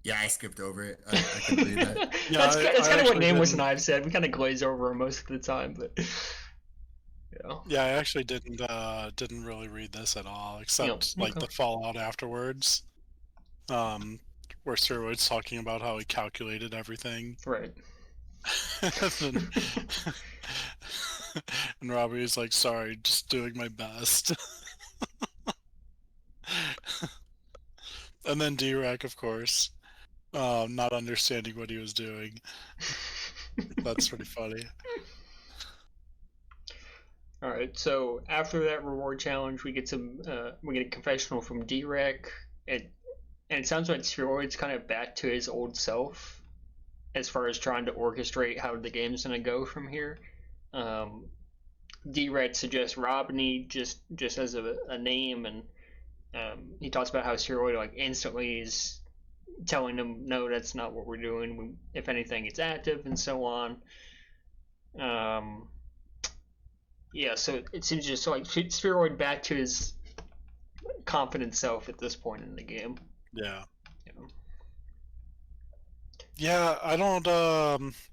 Yeah, I skipped over it. I couldn't read that. Yeah, that's kind of what Nameless and didn't. I've said. We kind of glaze over them most of the time, but yeah. Yeah, I actually didn't really read this at all, except like Okay. the fallout afterwards, where Steroid's talking about how he calculated everything, Right. and then and Robbie's like, "Sorry, just doing my best." And then D-Rack, of course, not understanding what he was doing. That's pretty funny. All right. So after that reward challenge, we get a confessional from D-Rec. And it sounds like Spheroid's kind of back to his old self as far as trying to orchestrate how the game's gonna go from here. Um, D-Rec suggests Robney just as a name, and he talks about how Spheroid like instantly is telling him, no, that's not what we're doing. If anything, it's active and so on. Yeah, so it seems just like Spheroid back to his confident self at this point in the game. Yeah. You know? Yeah, I don't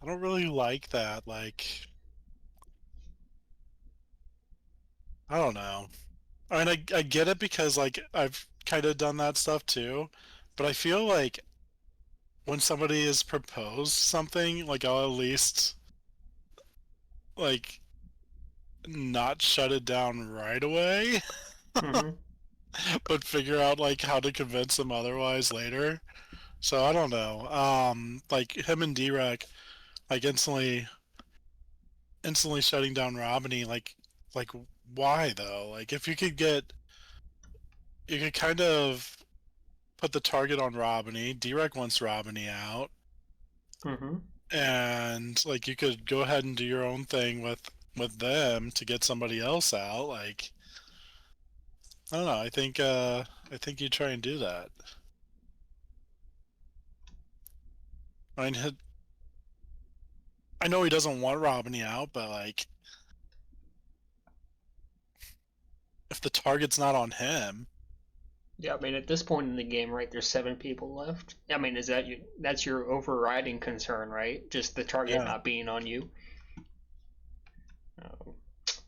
really like that. Like, I don't know. I mean, I get it because like I've kind of done that stuff too, but I feel like when somebody has proposed something, like I'll at least like not shut it down right away, Mm-hmm. but figure out like how to convince them otherwise later. So I don't know. Like him and D-Rec, like instantly shutting down Robiny, like why though? Like if you could kind of put the target on Robiny. D-Rec wants Robiny out, Mm-hmm. and like you could go ahead and do your own thing with them to get somebody else out. Like I don't know. I think you try and do that. I mean, I know he doesn't want Robiny out, but like if the target's not on him, Yeah, I mean, at this point in the game, right, there's 7 people left. I mean, that's your overriding concern, right? Just the target yeah, not being on you. Um,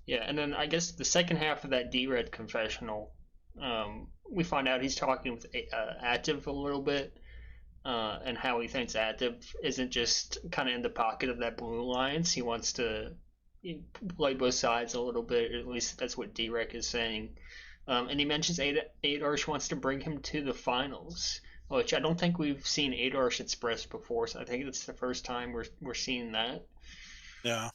yeah, and then I guess the second half of that D-Red confessional, we find out he's talking with Active a little bit, and how he thinks Active isn't just kind of in the pocket of that Blue Alliance. He wants to play both sides a little bit. At least that's what D-Rec is saying. And he mentions Adarsh wants to bring him to the finals, which I don't think we've seen Adarsh express before. So I think it's the first time we're seeing that. yeah,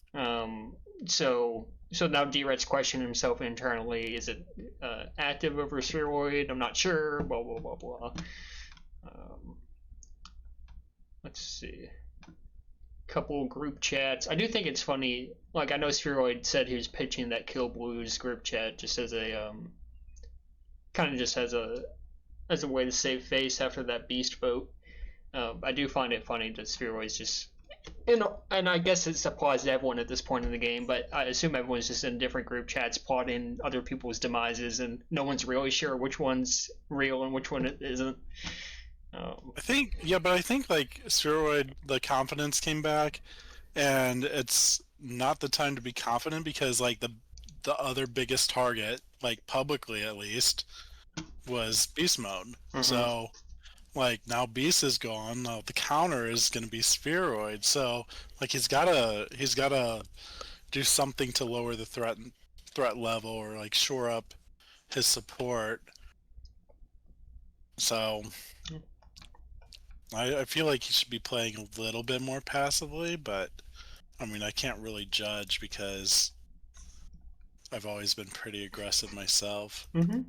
So now D-Red's questioning himself internally. Is it active over Spheroid? I'm not sure. Blah blah blah blah. Um, let's see. Couple group chats. I do think it's funny. Like I know Spheroid said he was pitching that Kill Blues group chat just as a kind of just as a way to save face after that beast vote. I do find it funny that Spheroid's just And I guess it applies to everyone at this point in the game, but I assume everyone's just in different group chats plotting other people's demises, and no one's really sure which one's real and which one it isn't. But I think like Spheroid, the confidence came back, and it's not the time to be confident because like the other biggest target, like publicly at least, was beast mode. Mhm. So like now beast is gone, now the counter is going to be Spheroid. So like he's gotta do something to lower the threat level or like shore up his support. So I feel like he should be playing a little bit more passively, but I mean I can't really judge because I've always been pretty aggressive myself. Mm-hmm.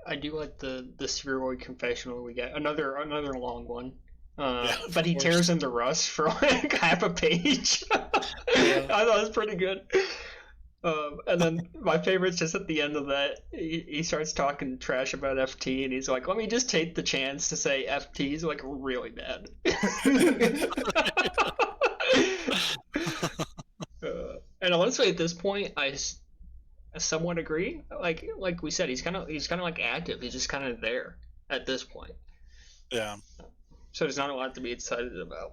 I do like the spheroid confessional we get. Another long one. Yeah, But he course. tears into Russ for like half a page. I thought it was pretty good. And then my favorite's just at the end of that. He starts talking trash about FT, and he's like, "Let me just take the chance to say FT's like really bad." And honestly, at this point, I somewhat agree. Like we said, he's kind of like active. He's just kind of there at this point. Yeah. So there's not a lot to be excited about.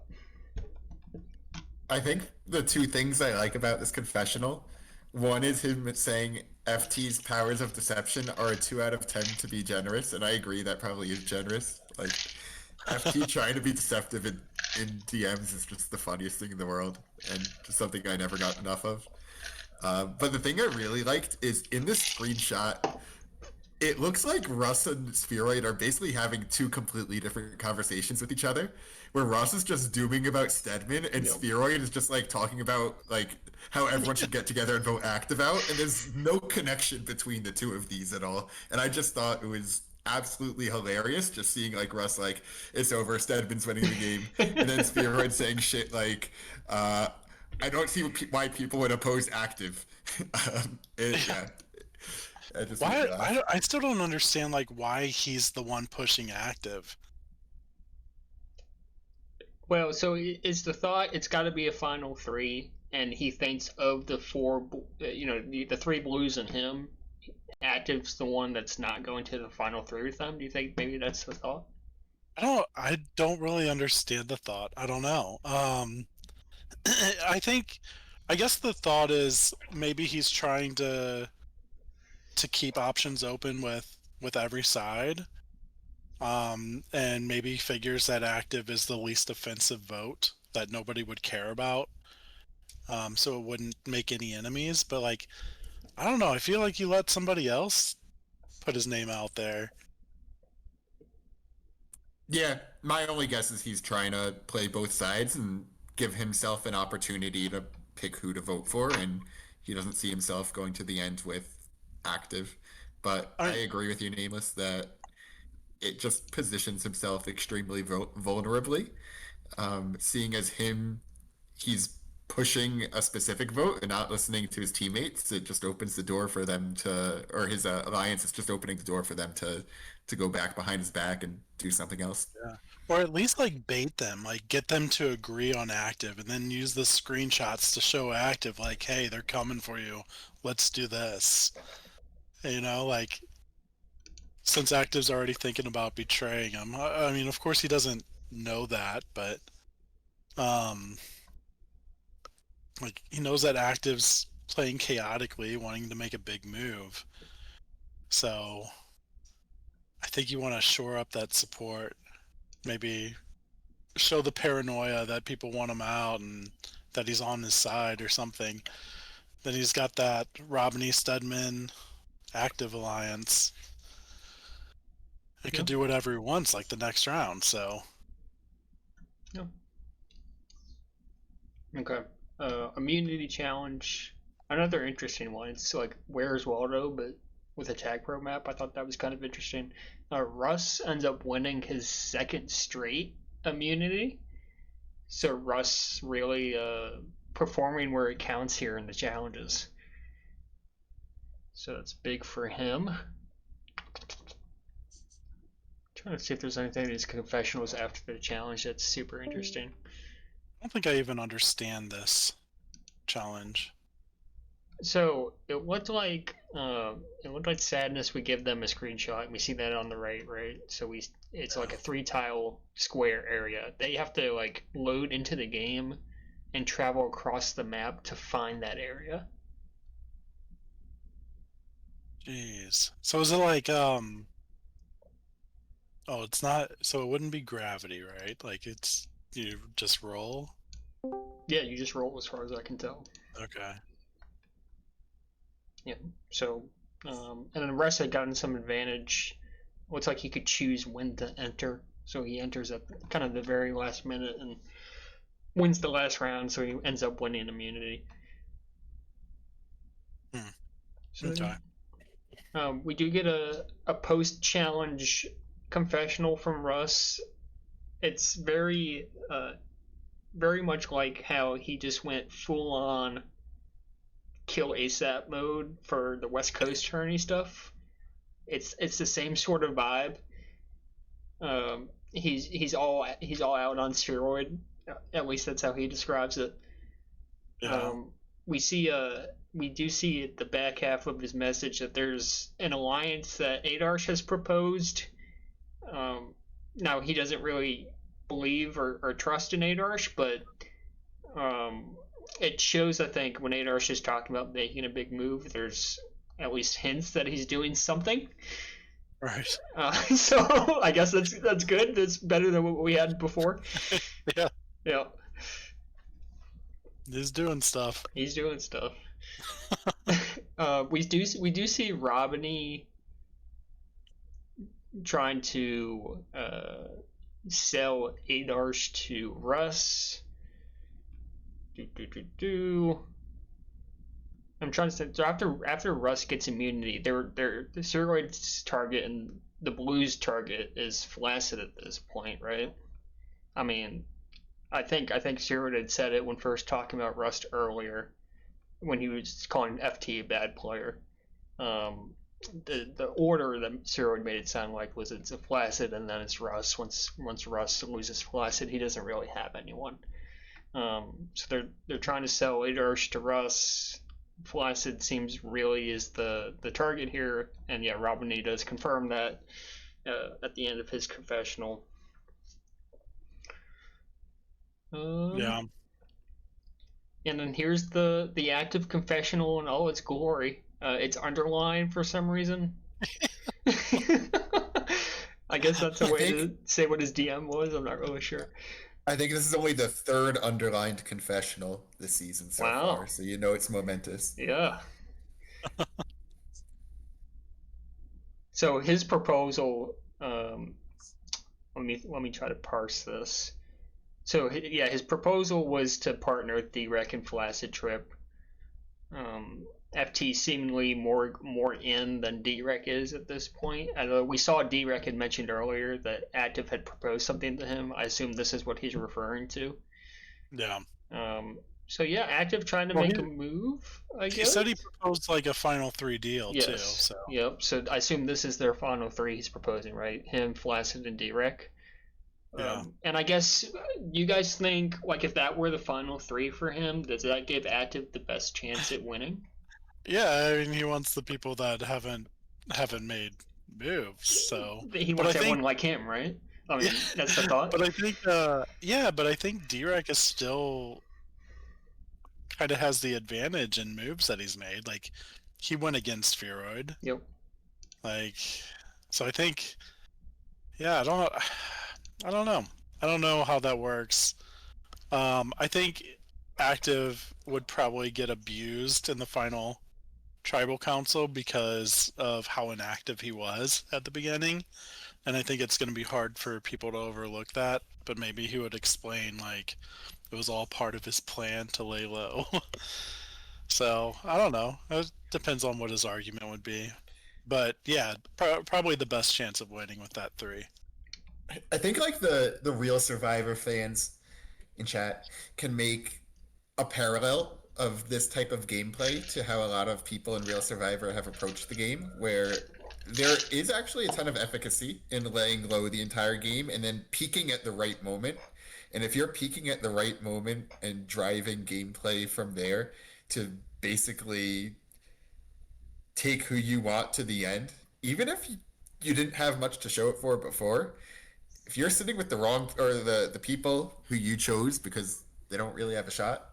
I think the two things I like about this confessional, one is him saying FT's powers of deception are a 2 out of 10 to be generous, and I agree that probably is generous. Like, FT trying to be deceptive in DMs is just the funniest thing in the world, and just something I never got enough of. But the thing I really liked is in this screenshot, it looks like Russ and Spheroid are basically having two completely different conversations with each other, where Russ is just dooming about Stedman and Yep. Spheroid is just like talking about like how everyone should get together and vote active out, and there's no connection between the two of these at all. And I just thought it was absolutely hilarious just seeing like Russ like it's over, Stedman's winning the game, and then Spheroid saying shit like I don't see why people would oppose active. Yeah. I just made Why me laugh. I still don't understand like why he's the one pushing active. Well, so is the thought it's got to be a final three, and he thinks of the four, the three blues and him, active's the one that's not going to the final three with them. Do you think maybe that's the thought? I don't really understand the thought. I don't know. I think I guess the thought is maybe he's trying to keep options open with every side. And maybe figures that active is the least offensive vote that nobody would care about. So it wouldn't make any enemies. But like, I don't know. I feel like you let somebody else put his name out there. Yeah, my only guess is he's trying to play both sides and give himself an opportunity to pick who to vote for, and he doesn't see himself going to the end with active. But I I agree with you, Nameless, that it just positions himself extremely vulnerably. Seeing as he's pushing a specific vote and not listening to his teammates. It just opens the door for them to, or his alliance is just opening the door for them to go back behind his back and do something else. yeah. Or at least like bait them, like get them to agree on active, and then use the screenshots to show active, like, hey, they're coming for you. Let's do this. Like since active's already thinking about betraying him. I mean, of course he doesn't know that, but um, like he knows that active's playing chaotically, wanting to make a big move. So I think you want to shore up that support. Maybe show the paranoia that people want him out and that he's on his side or something. Then he's got that Robney Stedman active alliance. It Yeah. could do whatever he wants, like the next round. So Yeah. Okay. Immunity challenge. Another interesting one. It's like Where's Waldo, but with a TagPro map. I thought that was kind of interesting. Russ ends up winning his second straight immunity. So Russ really performing where it counts here in the challenges. So that's big for him. trying to see if there's anything in these confessionals after the challenge that's super interesting. I don't think I even understand this challenge. So it looked like Sadness. We give them a screenshot, and we see that on the right? So it's like a 3 tile square area. They have to like load into the game and travel across the map to find that area. Jeez. So is it like oh, it's not, so it wouldn't be gravity, right? Like it's, you just roll? Yeah, you just roll as far as I can tell. Okay. Yeah. So, and then Russ had gotten some advantage. Looks like he could choose when to enter. So he enters at kind of the very last minute and wins the last round. So he ends up winning immunity. So Okay. we do get a post challenge confessional from Russ. It's very much like how he just went full on kill ASAP mode for the West Coast tourney stuff. It's the same sort of vibe. He's all out on steroid. At least that's how he describes it. Yeah. We do see at the back half of his message that there's an alliance that Adarsh has proposed. Now he doesn't really believe or trust in Adarsh, but it shows, I think, when Adarsh is talking about making a big move, there's at least hints that he's doing something. Right. So I guess that's good. That's better than what we had before. Yeah. Yeah. He's doing stuff. He's doing stuff. We do see Robiny trying to sell Adarsh to Russ. I'm trying to say, so after Russ gets immunity, the Steroid's target and the Blues target is Flaccid at this point, right? I mean, I think Steroid had said it when first talking about Rust earlier, when he was calling FT a bad player. The order that Steroid made it sound like was it's a Flaccid and then it's Russ. Once Russ loses Flaccid, he doesn't really have anyone. So they're trying to sell Adarsh to Russ. Flaccid seems really is the target here, and yeah, Robiny does confirm that at the end of his confessional. Yeah. And then here's the active confessional in all its glory. It's underlined for some reason. I guess that's a way to say what his DM was. I'm not really sure. I think this is only the 3rd underlined confessional this season so far, so you know it's momentous. Yeah. So his proposal, let me try to parse this. So yeah, his proposal was to partner with D-Rec and Flaccid Trip. FT seemingly more in than D-Rec is at this point. We saw D-Rec had mentioned earlier that Active had proposed something to him. I assume this is what he's referring to. Yeah. So yeah, Active trying to make a move, I guess. He said he proposed like a final 3 deal too. So yep. So I assume this is their final 3 he's proposing, right? Him, Flaccid, and D-Rec. Yeah. And I guess you guys think, like, if that were the final 3 for him, does that give Active the best chance at winning? Yeah, I mean, he wants the people that haven't made moves, so he wants everyone like him, right? I mean, that's the thought. But I think, but I think D-Rec is still kind of has the advantage in moves that he's made. Like, he went against Spheroid. Yep. Like, so I think, yeah, I don't know. I don't know how that works. I think Active would probably get abused in the final Tribal Council because of how inactive he was at the beginning. And I think it's going to be hard for people to overlook that. But maybe he would explain, like, it was all part of his plan to lay low. So, I don't know. It depends on what his argument would be. But, yeah, probably the best chance of winning with that 3. I think, like, the real Survivor fans in chat can make a parallel of this type of gameplay to how a lot of people in Real Survivor have approached the game, where there is actually a ton of efficacy in laying low the entire game and then peaking at the right moment. And if you're peaking at the right moment and driving gameplay from there to basically take who you want to the end, even if you didn't have much to show it for before, if you're sitting with the wrong or the people who you chose because they don't really have a shot,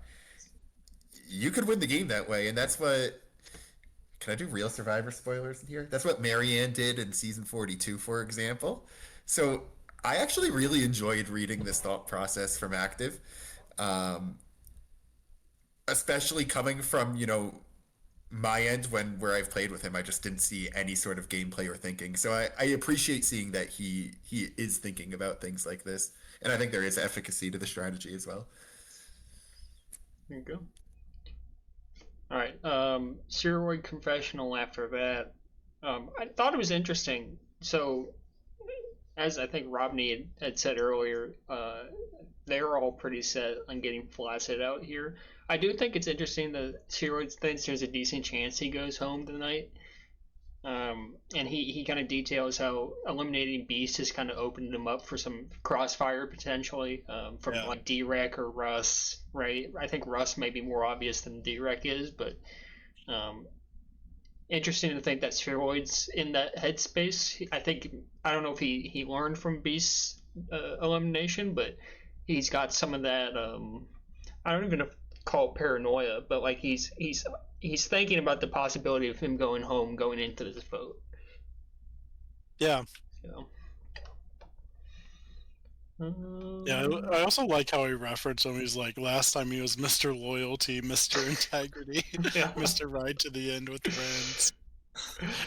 you could win the game that way. And that's what, can I do real Survivor spoilers in here? That's what Marianne did in season 42, for example. So I actually really enjoyed reading this thought process from Active, um, especially coming from, my end where I've played with him. I just didn't see any sort of gameplay or thinking. So I appreciate seeing that he is thinking about things like this. And I think there is efficacy to the strategy as well. There you go. All right. Steroid confessional after that. I thought it was interesting. So, as I think Robney had said earlier, they're all pretty set on getting Flaccid out here. I do think it's interesting that Steroid thinks there's a decent chance he goes home tonight. And he kind of details how eliminating Beast has kind of opened him up for some crossfire potentially from like D-Rec or Russ, right? I think Russ may be more obvious than D-Rec is, but interesting to think that Spheroid's in that headspace. I don't know if he learned from Beast's elimination, but he's got some of that. I don't even call it paranoia, but like he's thinking about the possibility of him going home going into this vote. Yeah. So, yeah, I also like how he referenced him. He's like, last time he was Mr. Loyalty, Mr. Integrity, yeah. Mr. Ride to the End with friends.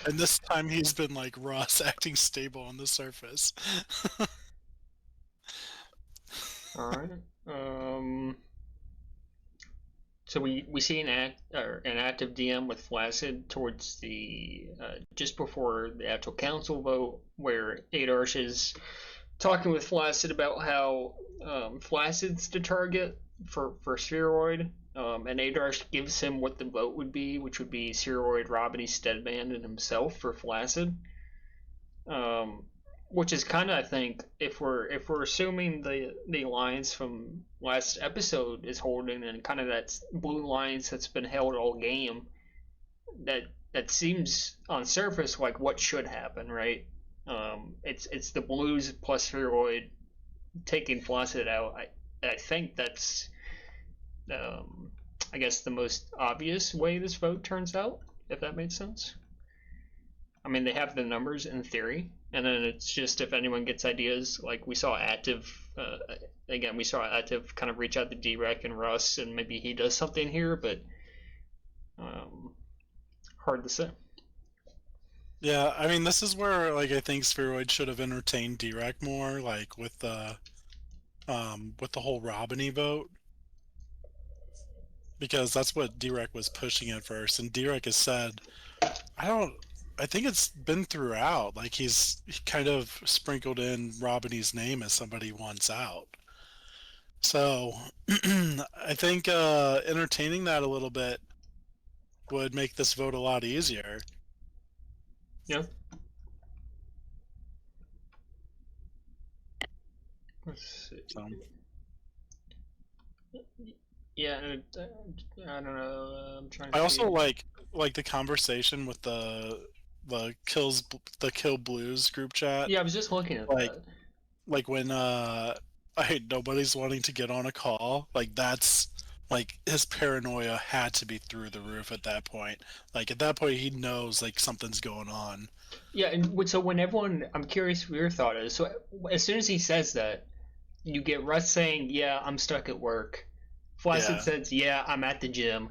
And this time he's been like Ross, acting stable on the surface. All right. So we see an active DM with Flaccid towards the just before the actual council vote, where Adarsh is talking with Flaccid about how Flaccid's the target for Spheroid, and Adarsh gives him what the vote would be, which would be Spheroid, Robin, Steadman, and himself for Flaccid. Which is kind of, I think, if we're assuming the alliance from last episode is holding, and kind of that blue alliance that's been held all game, that seems on surface like what should happen, right? It's the blues plus Spheroid taking Flaccid out. I think that's I guess the most obvious way this vote turns out, if that made sense. I mean, they have the numbers in theory, and then it's just if anyone gets ideas, like we saw Active, we saw Active kind of reach out to D-Rec and Russ, and maybe he does something here, but hard to say. Yeah, I mean, this is where, like, I think Spheroid should have entertained D-Rec more, like, with the whole Robin vote. Because that's what D-Rec was pushing at first, and D-Rec has said, I think it's been throughout. Like he kind of sprinkled in Robin's name as somebody he wants out. So I think entertaining that a little bit would make this vote a lot easier. Yeah. Let's see. Yeah, I don't know. I'm trying. I also like the conversation with the Kill Blues group chat. Yeah, I was just looking at that. Like when nobody's wanting to get on a call. Like that's like his paranoia had to be through the roof at that point. Like at that point he knows like something's going on. Yeah, and so when everyone, I'm curious what your thought is. So as soon as he says that, you get Russ saying, "Yeah, I'm stuck at work." Flaccid says, "Yeah, I'm at the gym."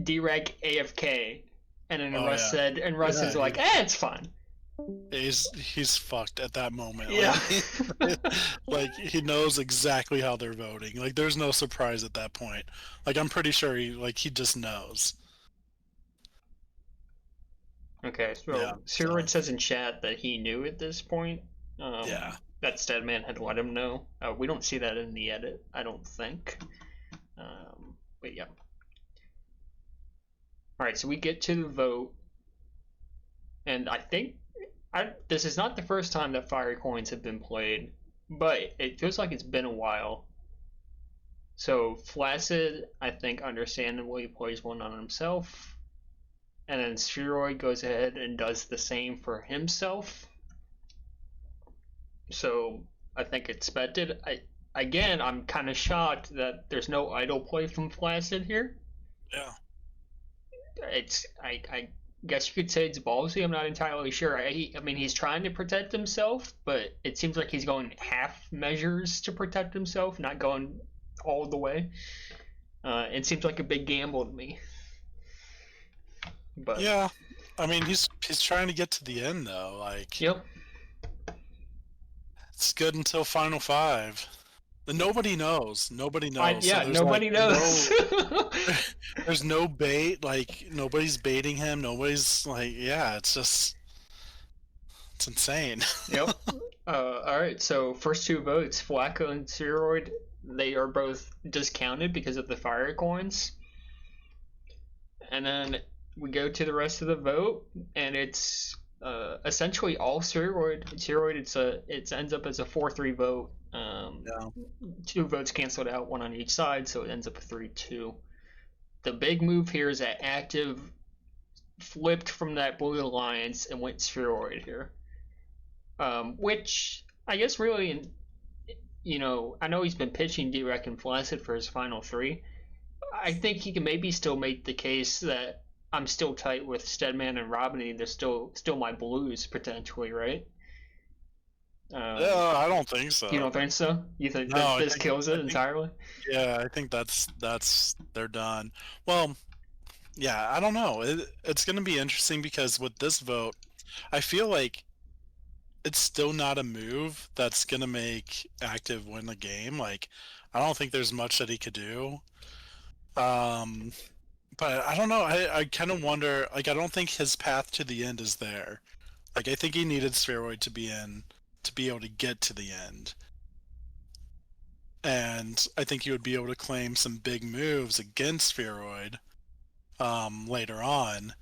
D-Rec AFK, and then Russ said, and Russ is like, it's fine. He's fucked at that moment. Yeah. Like he knows exactly how they're voting. Like there's no surprise at that point. Like I'm pretty sure he just knows. Okay, so Steroid says in chat that he knew at this point. That Steadman had let him know. We don't see that in the edit, I don't think. But yeah. Alright, so we get to the vote. and I think this is not the first time that fire coins have been played, but it feels like it's been a while. So Flaccid, I think, understandably plays one on himself, and then Spheroid goes ahead and does the same for himself. So I think expected. I'm kind of shocked that there's no idle play from Flaccid here. Yeah. I guess you could say it's ballsy. I'm not entirely sure. I mean, he's trying to protect himself, but it seems like he's going half measures to protect himself, not going all the way. It seems like a big gamble to me. But yeah, I mean he's trying to get to the end though. Like, yep. It's good until Final Five. Nobody knows. Nobody knows. Yeah, so nobody knows. There's no bait. Like, nobody's baiting him. Nobody's like, yeah. It's insane. Yep. All right. So first two votes, Flacco and Spheroid, they are both discounted because of the fire coins. And then we go to the rest of the vote, and it's essentially all Spheroid. Spheroid, it ends up as a 4-3 vote. Yeah. 2 votes canceled out, 1 on each side, so it ends up 3-2. The big move here is that Active flipped from that Blue Alliance and went Spheroid here. Which I guess really, I know he's been pitching D-Rec and Flaccid for his final 3. I think he can maybe still make the case that I'm still tight with Stedman and Robiny. They're still my blues potentially, right? I don't think so. You don't think so? You think this kills it entirely? Yeah, I think that's they're done. Well, yeah, I don't know. It's going to be interesting because with this vote, I feel like it's still not a move that's going to make Active win the game. Like, I don't think there's much that he could do. But I don't know. I kind of wonder. Like, I don't think his path to the end is there. Like, I think he needed Spheroid to be in to be able to get to the end. And I think he would be able to claim some big moves against Spheroid later on.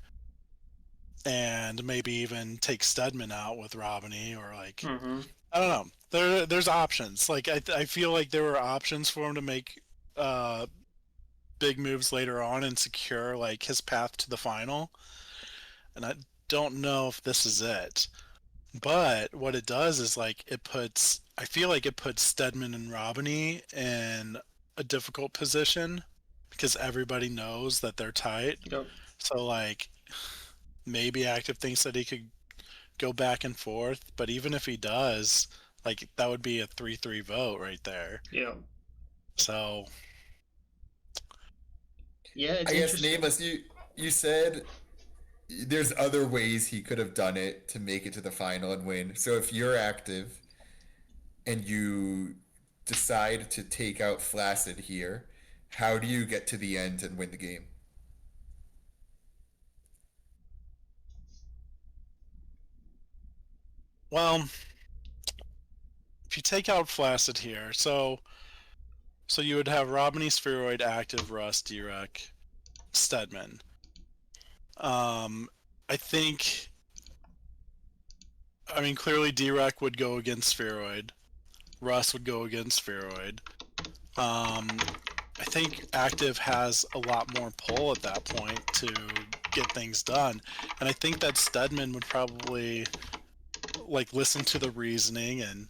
And maybe even take Stedman out with Robiny or like, I don't know. There's options. Like, I feel like there were options for him to make big moves later on and secure like his path to the final, and I don't know if this is it. But what it does is like I feel like it puts Stedman and Robiny in a difficult position because everybody knows that they're tight. Yep. So like maybe Active thinks that he could go back and forth, but even if he does, like that would be a 3-3 vote right there. Yeah. So yeah, it's I guess Nameless, you said there's other ways he could have done it to make it to the final and win. So if you're Active and you decide to take out Flaccid here, how do you get to the end and win the game? Well, if you take out Flaccid here, so you would have Robiny, Spheroid, Active, Russ, D-Rec, Stedman. I think, I mean, clearly D-Rec would go against Spheroid. Russ would go against Spheroid. I think Active has a lot more pull at that point to get things done. And I think that Stedman would probably like listen to the reasoning and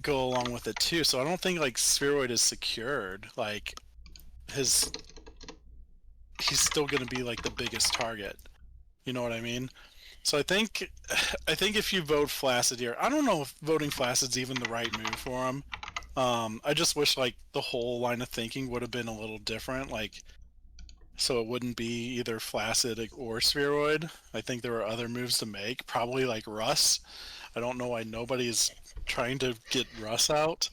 go along with it too. So I don't think like Spheroid is secured. Like he's still going to be like the biggest target. You know what I mean? So I think if you vote Flaccid here, I don't know if voting Flaccid's even the right move for him. I just wish like the whole line of thinking would have been a little different, like so it wouldn't be either Flaccid or Spheroid. I think there were other moves to make, probably like Russ. I don't know why nobody's trying to get Russ out.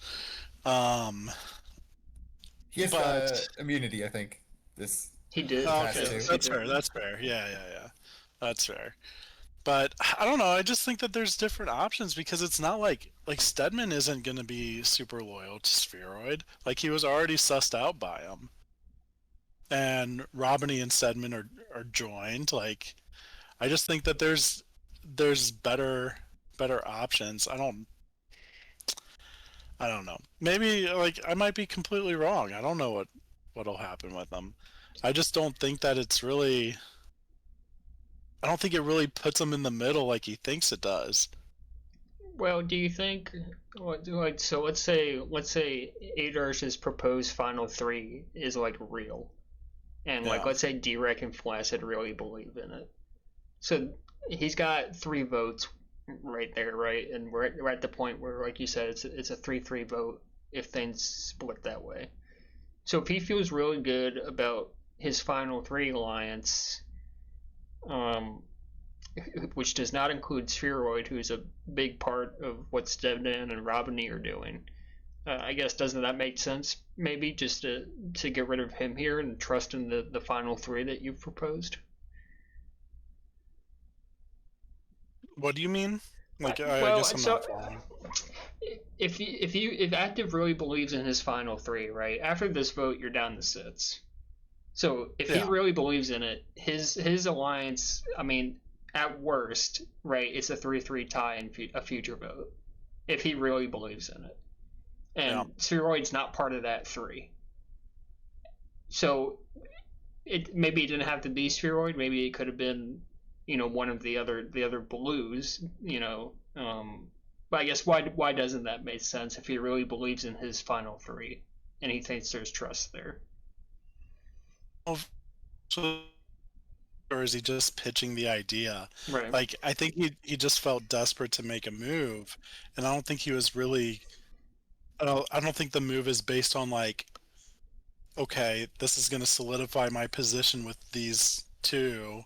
He has immunity, I think. He did. Okay, that's fair. That's fair. Yeah. That's fair. But I don't know. I just think that there's different options because it's not like Stedman isn't going to be super loyal to Spheroid. Like he was already sussed out by him, and Robiny and Stedman are joined. Like I just think that there's better options. I don't know. Maybe like I might be completely wrong. I don't know what'll happen with them. I just don't think that it's really. I don't think it really puts him in the middle like he thinks it does. Well, do you think, like, so let's say Adarsh's proposed final three is like real, and like Yeah. let's say Derek and Flaccid really believe in it. So he's got three votes right there, right? And we're at the point where, like you said, it's a 3-3 vote if things split that way. So if he feels really good about his final three alliance, um, which does not include Spheroid, who's a big part of what Stevnan and Robiny are doing. I guess doesn't that make sense? Maybe just to get rid of him here and trust in the final three that you've proposed. What do you mean? Like I Well, guess I'm so not following. if Active really believes in his final three, right? After this vote, you're down to six. So if he Yeah. really believes in it, his alliance, I mean, at worst, right, it's a 3-3 tie in a future vote. If he really believes in it, Yeah. and Spheroid's not part of that three, so it maybe it didn't have to be Spheroid. Maybe it could have been, one of the other blues. But I guess why doesn't that make sense if he really believes in his final three and he thinks there's trust there? Well, so or is he just pitching the idea? Right. Like I think he just felt desperate to make a move, and I don't think he was really. I don't think the move is based on like, okay, this is going to solidify my position with these two,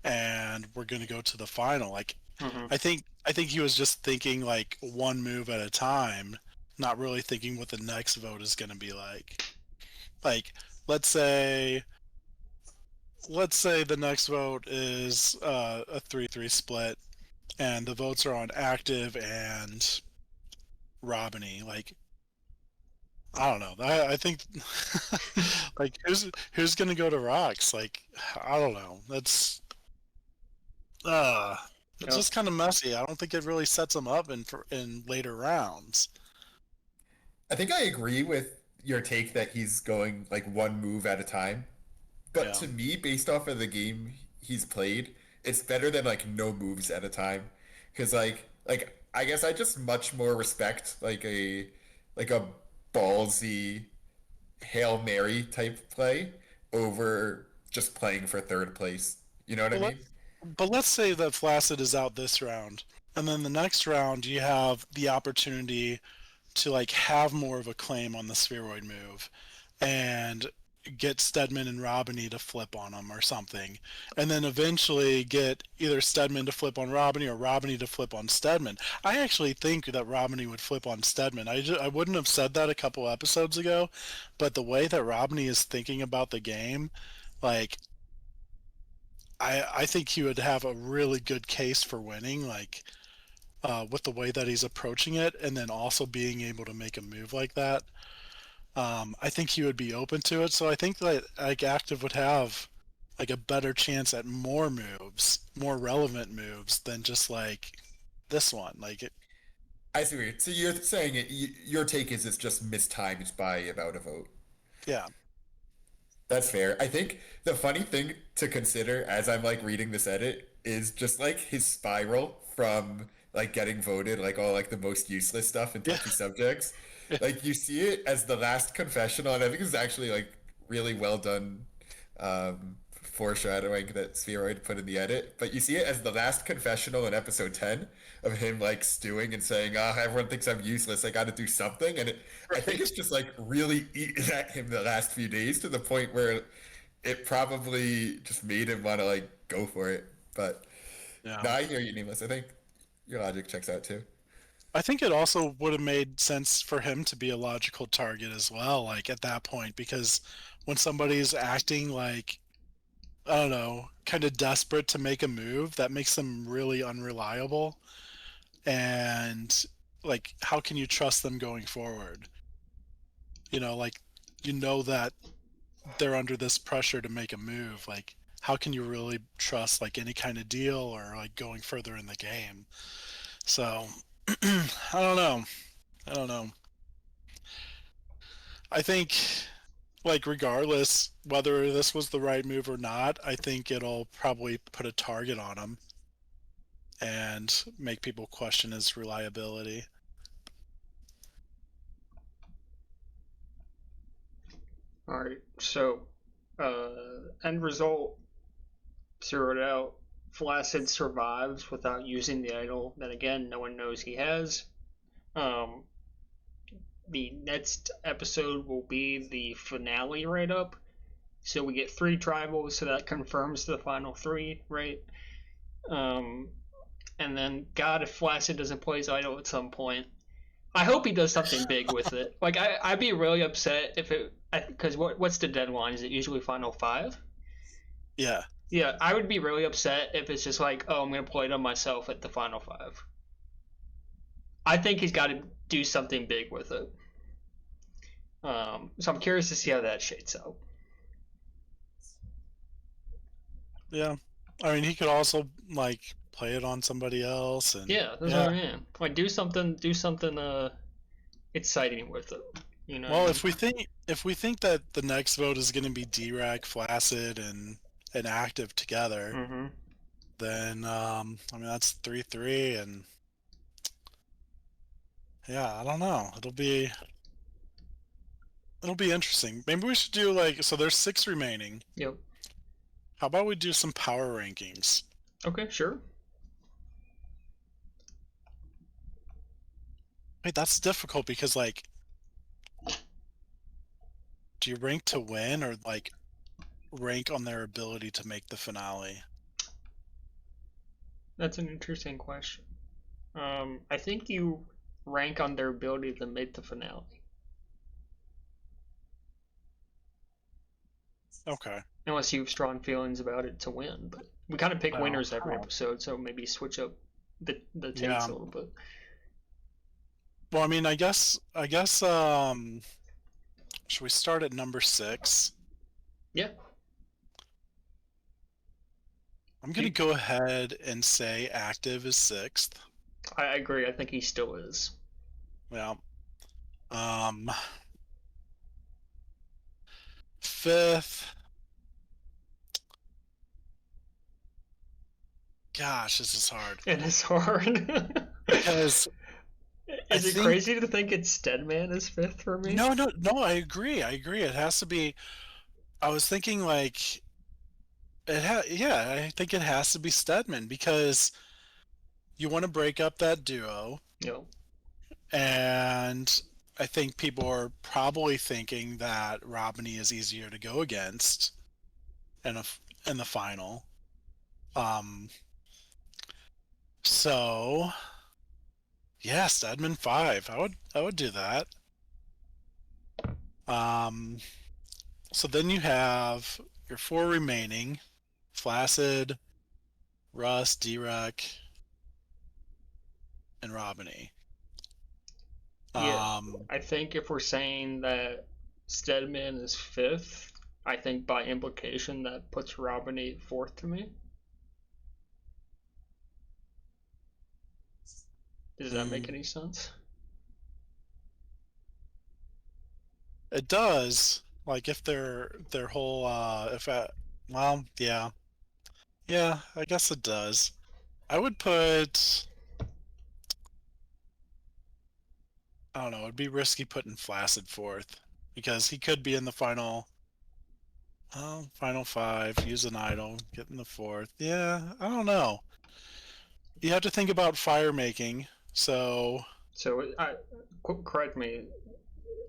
and we're going to go to the final. Like, Mm-hmm. I think he was just thinking like one move at a time, not really thinking what the next vote is going to be like. Like, let's say let's say the next vote is a 3-3 split, and the votes are on Active and Robiny. Like, I don't know. I think like who's gonna go to Rocks? Like, I don't know. Uh it's Yep. just kind of messy. I don't think it really sets them up in later rounds. I think I agree with your take that he's going like one move at a time. But Yeah. to me, based off of the game he's played, it's better than like no moves at a time. Because like I guess I just much more respect like a ballsy Hail Mary type play over just playing for third place. You know what I But let mean? but let's say that Flaccid is out this round, and then the next round you have the opportunity to like have more of a claim on the spheroid move and get Stedman and Robiny to flip on him or something. And then eventually get either Stedman to flip on Robiny or Robiny to flip on Stedman. I actually think that Robiny would flip on Stedman. I wouldn't have said that a couple episodes ago, but the way that Robiny is thinking about the game, like I think he would have a really good case for winning, like with the way that he's approaching it, and then also being able to make a move like that. I think he would be open to it. So I think that like Active would have like a better chance at more moves, more relevant moves than just like this one. Like it, I see. So you're saying your take is it's just mistimed by about a vote. yeah, That's fair. I think the funny thing to consider as I'm like reading this edit is just like his spiral from like getting voted like all like the most useless stuff and yeah, touchy subjects. Like you see it as the last confessional, and I think it's actually like really well done foreshadowing that Spheroid put in the edit. But you see it as the last confessional in episode 10 of him like stewing and saying, "Ah, everyone thinks I'm useless. I got to do something." And I think right, it's just like really eaten at him the last few days to the point where it probably just made him want to like go for it. But yeah. no, I hear you, Needless. I think your logic checks out too. I think it also would have made sense for him to be a logical target as well. Like at that point, because when somebody's acting like I don't know, kind of desperate to make a move, that makes them really unreliable. And like, how can you trust them going forward? Like, that they're under this pressure to make a move. Like, how can you really trust like any kind of deal or like going further in the game? So I don't know. I don't know. I think like regardless whether this was the right move or not, I think it'll probably put a target on him and make people question his reliability. All right, so end result zeroed out. Flaccid survives without using the idol that again no one knows he has. Um, the next episode will be the finale write up. So we get 3 tribals, so that confirms the final 3, right? Um, and then, God, if Flaccid doesn't play his idol at some point, I hope he does something big with it. Like, I'd be really upset if it, because what's the deadline? Is it usually final 5? Yeah. Yeah, I would be really upset if it's just like, oh, I'm gonna play it on myself at the final 5. I think he's got to do something big with it. So I'm curious to see how that shades out. Yeah. I mean, he could also like play it on somebody else and Yeah, that's what I mean. Like, do something exciting with it. You know what I Well, mean? if we think that the next vote is going to be Dirac, Flaccid, and Active together, Mm-hmm. then I mean that's 3-3, and yeah, I don't know. It'll be interesting. Maybe we should do like so. There's 6 remaining. Yep. How about we do some power rankings? Okay, sure. Wait, that's difficult because like, do you rank to win or like rank on their ability to make the finale? That's an interesting question. I think you rank on their ability to make the finale. Okay. Unless you have strong feelings about it to win. But we kind of pick Well, winners every episode, so maybe switch up the takes yeah. a little bit. Well, I mean, I guess should we start at number 6? Yeah. I'm gonna go ahead and say Active is 6th. I agree. I think he still is. Yeah. 5th. Gosh, this is hard It is hard. because I Is it think crazy to think it's Steadman is 5th for me? no. I agree. It has to be. I was thinking like yeah. I think it has to be Stedman because you want to break up that duo, No. and I think people are probably thinking that Robiny is easier to go against in a in the final. Um, so yeah, Stedman 5. I would do that. Um, so then you have your 4 remaining: Flaccid, Russ, Derek, and Robiny. Yeah. I think if we're saying that Steadman is 5th, I think by implication that puts Robin 4th to me. Does that make any sense? It does. Like if their whole if I, well, yeah. Yeah, I guess it does. I would put I don't know, it'd be risky putting Flaccid 4th because he could be in the final 5, use an idol, get in the 4th. Yeah, I don't know. You have to think about fire making. So So, correct me.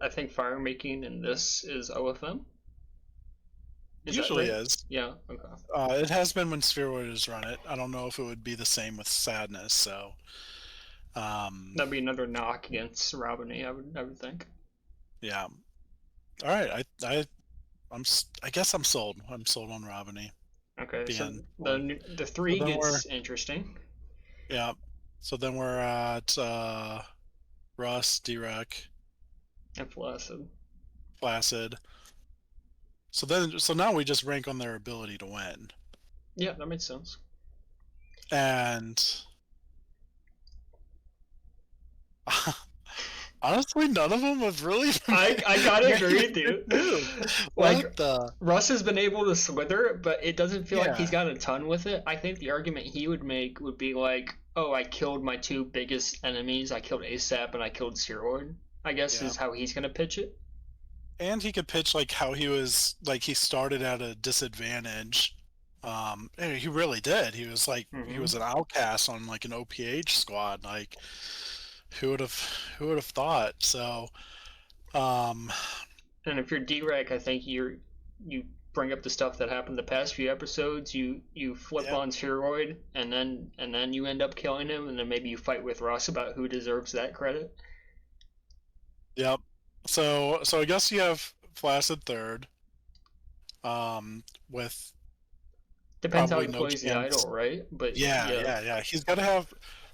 I think fire making in this is OFM. Is that usually right? is. Yeah. Okay. It has been when Spheroid has run it. I don't know if it would be the same with Sadness. So, That'd be another knock against Robin. I would think. yeah. All right. I guess I'm sold. I'm sold on Robiny Okay. So being one. the So 3 then gets interesting. yeah. So then we're at Russ, Derek, And Flaccid. Flaccid. So now we just rank on their ability to win. Yeah, that makes sense. And honestly, none of them have really I gotta agree with good you. move. Like What the? Russ has been able to slither, but it doesn't feel like he's Yeah, got a ton with it. I think the argument he would make would be like, "Oh, I killed my two biggest enemies. I killed ASAP and I killed Steroid." I guess yeah. is how he's gonna pitch it. And he could pitch like how he was like he started at a disadvantage. And he really did. He was like he Hmm. was an outcast on like an OPH squad. Like who would have who would have thought? So um And if you're D-Rec, I think you bring up the stuff that happened the past few episodes. You flip yeah, on Steroid, and then you end up killing him, and then maybe you fight with Russ about who deserves that credit. yep. So I guess you have Flaccid third, with Depends how probably he no plays the idol, chance. right? But Yeah, yeah, yeah, yeah. He's gotta have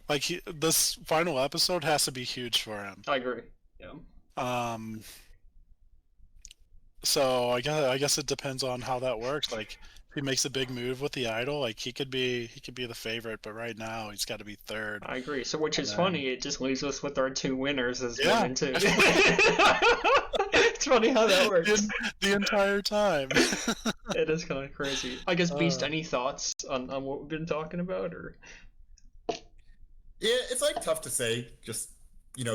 like this final episode has to be huge for him. I agree. Yeah. Um So I guess it depends on how that works. Like if he makes a big move with the idol, like he could be the favorite, but right now he's got to be third. I agree. So, which And is then funny, it just leaves us with our two winners as yeah, women too. It's funny how that works. the, the entire time. It is kind of crazy. I guess Beast, uh, any thoughts on what we've been talking about, or Yeah, it's like tough to say. Just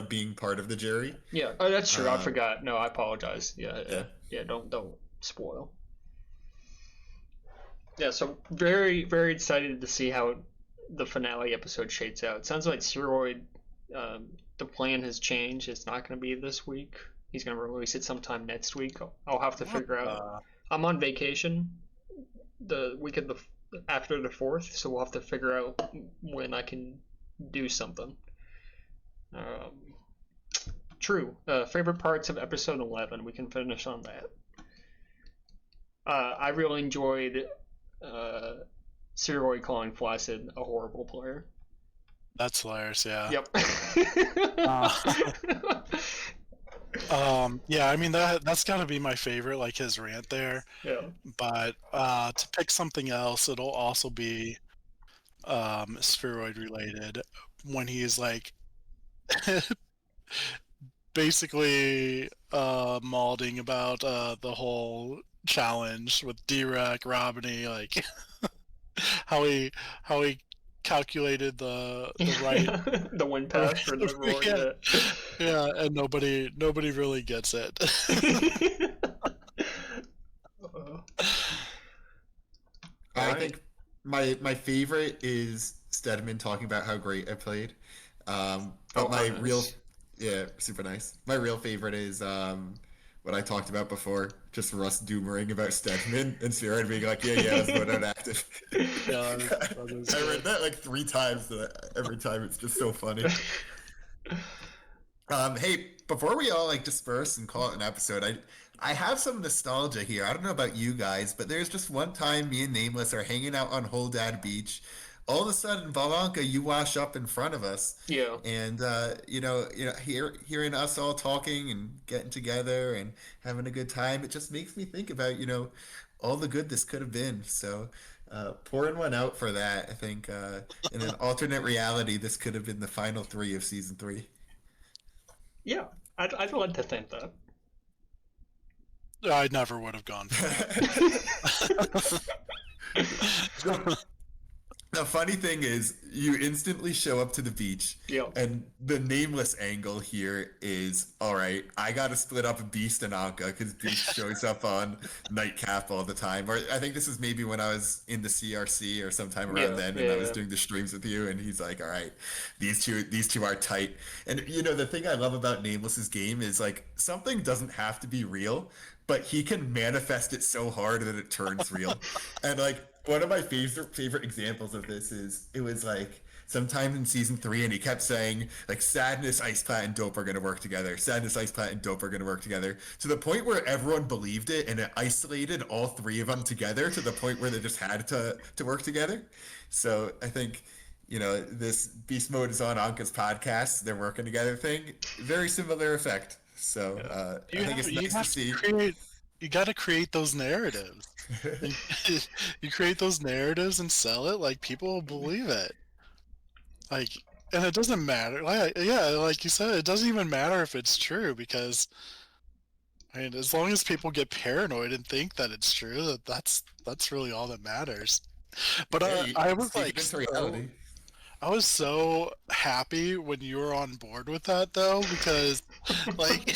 being part of the jury. yeah? Oh, that's true. I Um, forgot. No, I apologize. Yeah, yeah, yeah. yeah. Don't spoil. Yeah. So very very excited to see how the finale episode shades out. It sounds like Steroid. The plan has changed. It's not going to be this week. He's going to release it sometime next week. I'll have to what figure out. the? I'm on vacation the week of the after the 4th, so we'll have to figure out when I can do something. Um, True. Favorite parts of episode 11. We can finish on that. I really enjoyed uh, Siroy calling Flaccid a horrible player. That's hilarious. Yeah. Yep. Uh, yeah. I mean that's got to be my favorite, like his rant there. Yeah. But to pick something else, it'll also be spheroid related when he's like basically malding about the whole challenge with Dirac, Robiny, like how he how he calculated the right The wind path for the roar. yeah, Yeah. yeah, and nobody really gets it. All I right. think my favorite is Stedman talking about how great I played. Oh, But how my real, nice. yeah, super nice. My real favorite is what I talked about before, just Russ doomering about Stedman and Sierra being like, yeah, yeah, let's go down active. Yeah, that is I read good. that like 3 times. So that every time it's just so funny. Hey, before we all like disperse and call it an episode, I have some nostalgia here. I don't know about you guys, but there's just one time me and Nameless are hanging out on Whole Dad Beach. All of a sudden, Valanka, you wash up in front of us, Yeah. and hearing us all talking and getting together and having a good time, it just makes me think about all the good this could have been. So, pouring one out for that. I think in an alternate reality, this could have been the final three of season three. Yeah. I'd like to think that. I never would have gone for So, that. the funny thing is, you instantly show up to the beach, Yeah. and the nameless angle here is all right. I got to split up Beast and Anka because Beast shows up on Nightcap all the time. Or I think this is maybe when I was in the CRC or sometime around Yeah. then, and I was Yeah. doing the streams with you. And he's like, "All right, these two are tight." And the thing I love about Nameless's game is like something doesn't have to be real, but he can manifest it so hard that it turns real. And like one of my favorite examples of this is it was like sometime in season three, and he kept saying like Sadness, Ice Plat, and Dope are gonna work together. Sadness, Ice Plat, and Dope are gonna work together. To the point where everyone believed it, and it isolated all three of them together to the point where they just had to work together. So I think this Beast Mode is on Anka's podcast. They're working together thing. Very similar effect. So Yeah. I You think have it's you nice to have to see. create you got to create those narratives. You, you create those narratives and sell it, like people will believe it. Like, and it doesn't matter. Like, yeah, like you said, it doesn't even matter if it's true because I mean, as long as people get paranoid and think that it's true, that's really all that matters. But Yeah, I you was speak it like into so reality. I was so happy when you were on board with that though, because like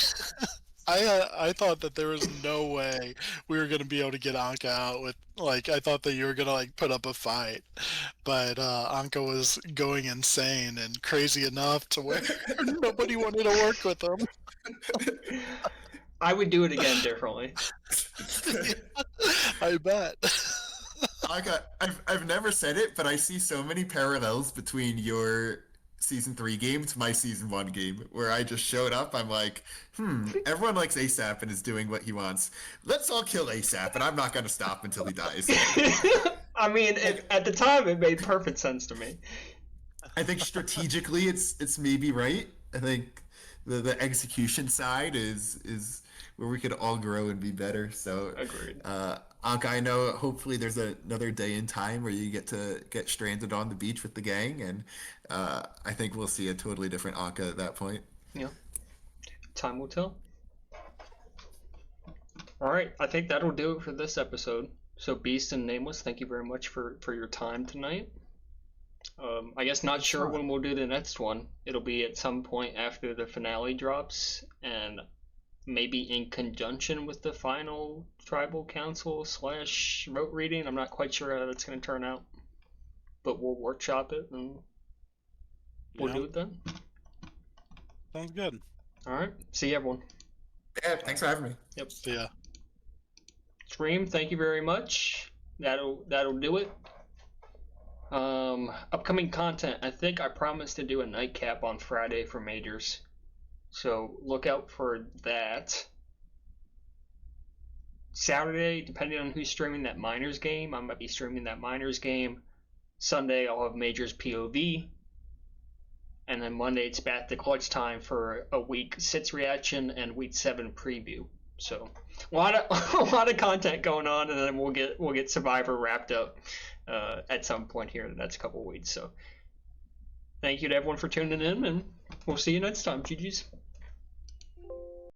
I thought that there was no way we were gonna be able to get Anka out with like I thought that you were gonna like put up a fight, but Anka was going insane and crazy enough to where nobody wanted to work with him. I would do it again differently. I bet. I've never said it, but I see so many parallels between your season 3 game to my season 1 game, where I just showed up. I'm like, everyone likes ASAP and is doing what he wants. Let's all kill ASAP, and I'm not gonna stop until he dies. I mean, Like, at the time, it made perfect sense to me. I think strategically, it's maybe right. I think the execution side is where we could all grow and be better. So, Agreed. Anka, I know hopefully there's another day in time where you get to get stranded on the beach with the gang, and I think we'll see a totally different Anka at that point. Yeah, time will tell. All right, I think that'll do it for this episode. So, Beast and Nameless, thank you very much for your time tonight. I guess not sure when we'll do the next one. It'll be at some point after the finale drops, and maybe in conjunction with the final tribal council slash rote reading. I'm not quite sure how that's going to turn out, but we'll workshop it and we'll Yeah, do it then. sounds good. All right, see you everyone. Yeah, thanks for having me. Yep. See ya. Stream, thank you very much. That'll do it. Upcoming content. I think I promised to do a nightcap on Friday for majors, so look out for that. Saturday, depending on who's streaming that minors game, I might be streaming that minors game. Sunday, I'll have majors POV, and then Monday it's back to clutch time for a week 6 reaction and week 7 preview. So a lot of a lot of content going on, and then we'll get Survivor wrapped up at some point here in the next couple of weeks. So thank you to everyone for tuning in, and we'll see you next time. GG's.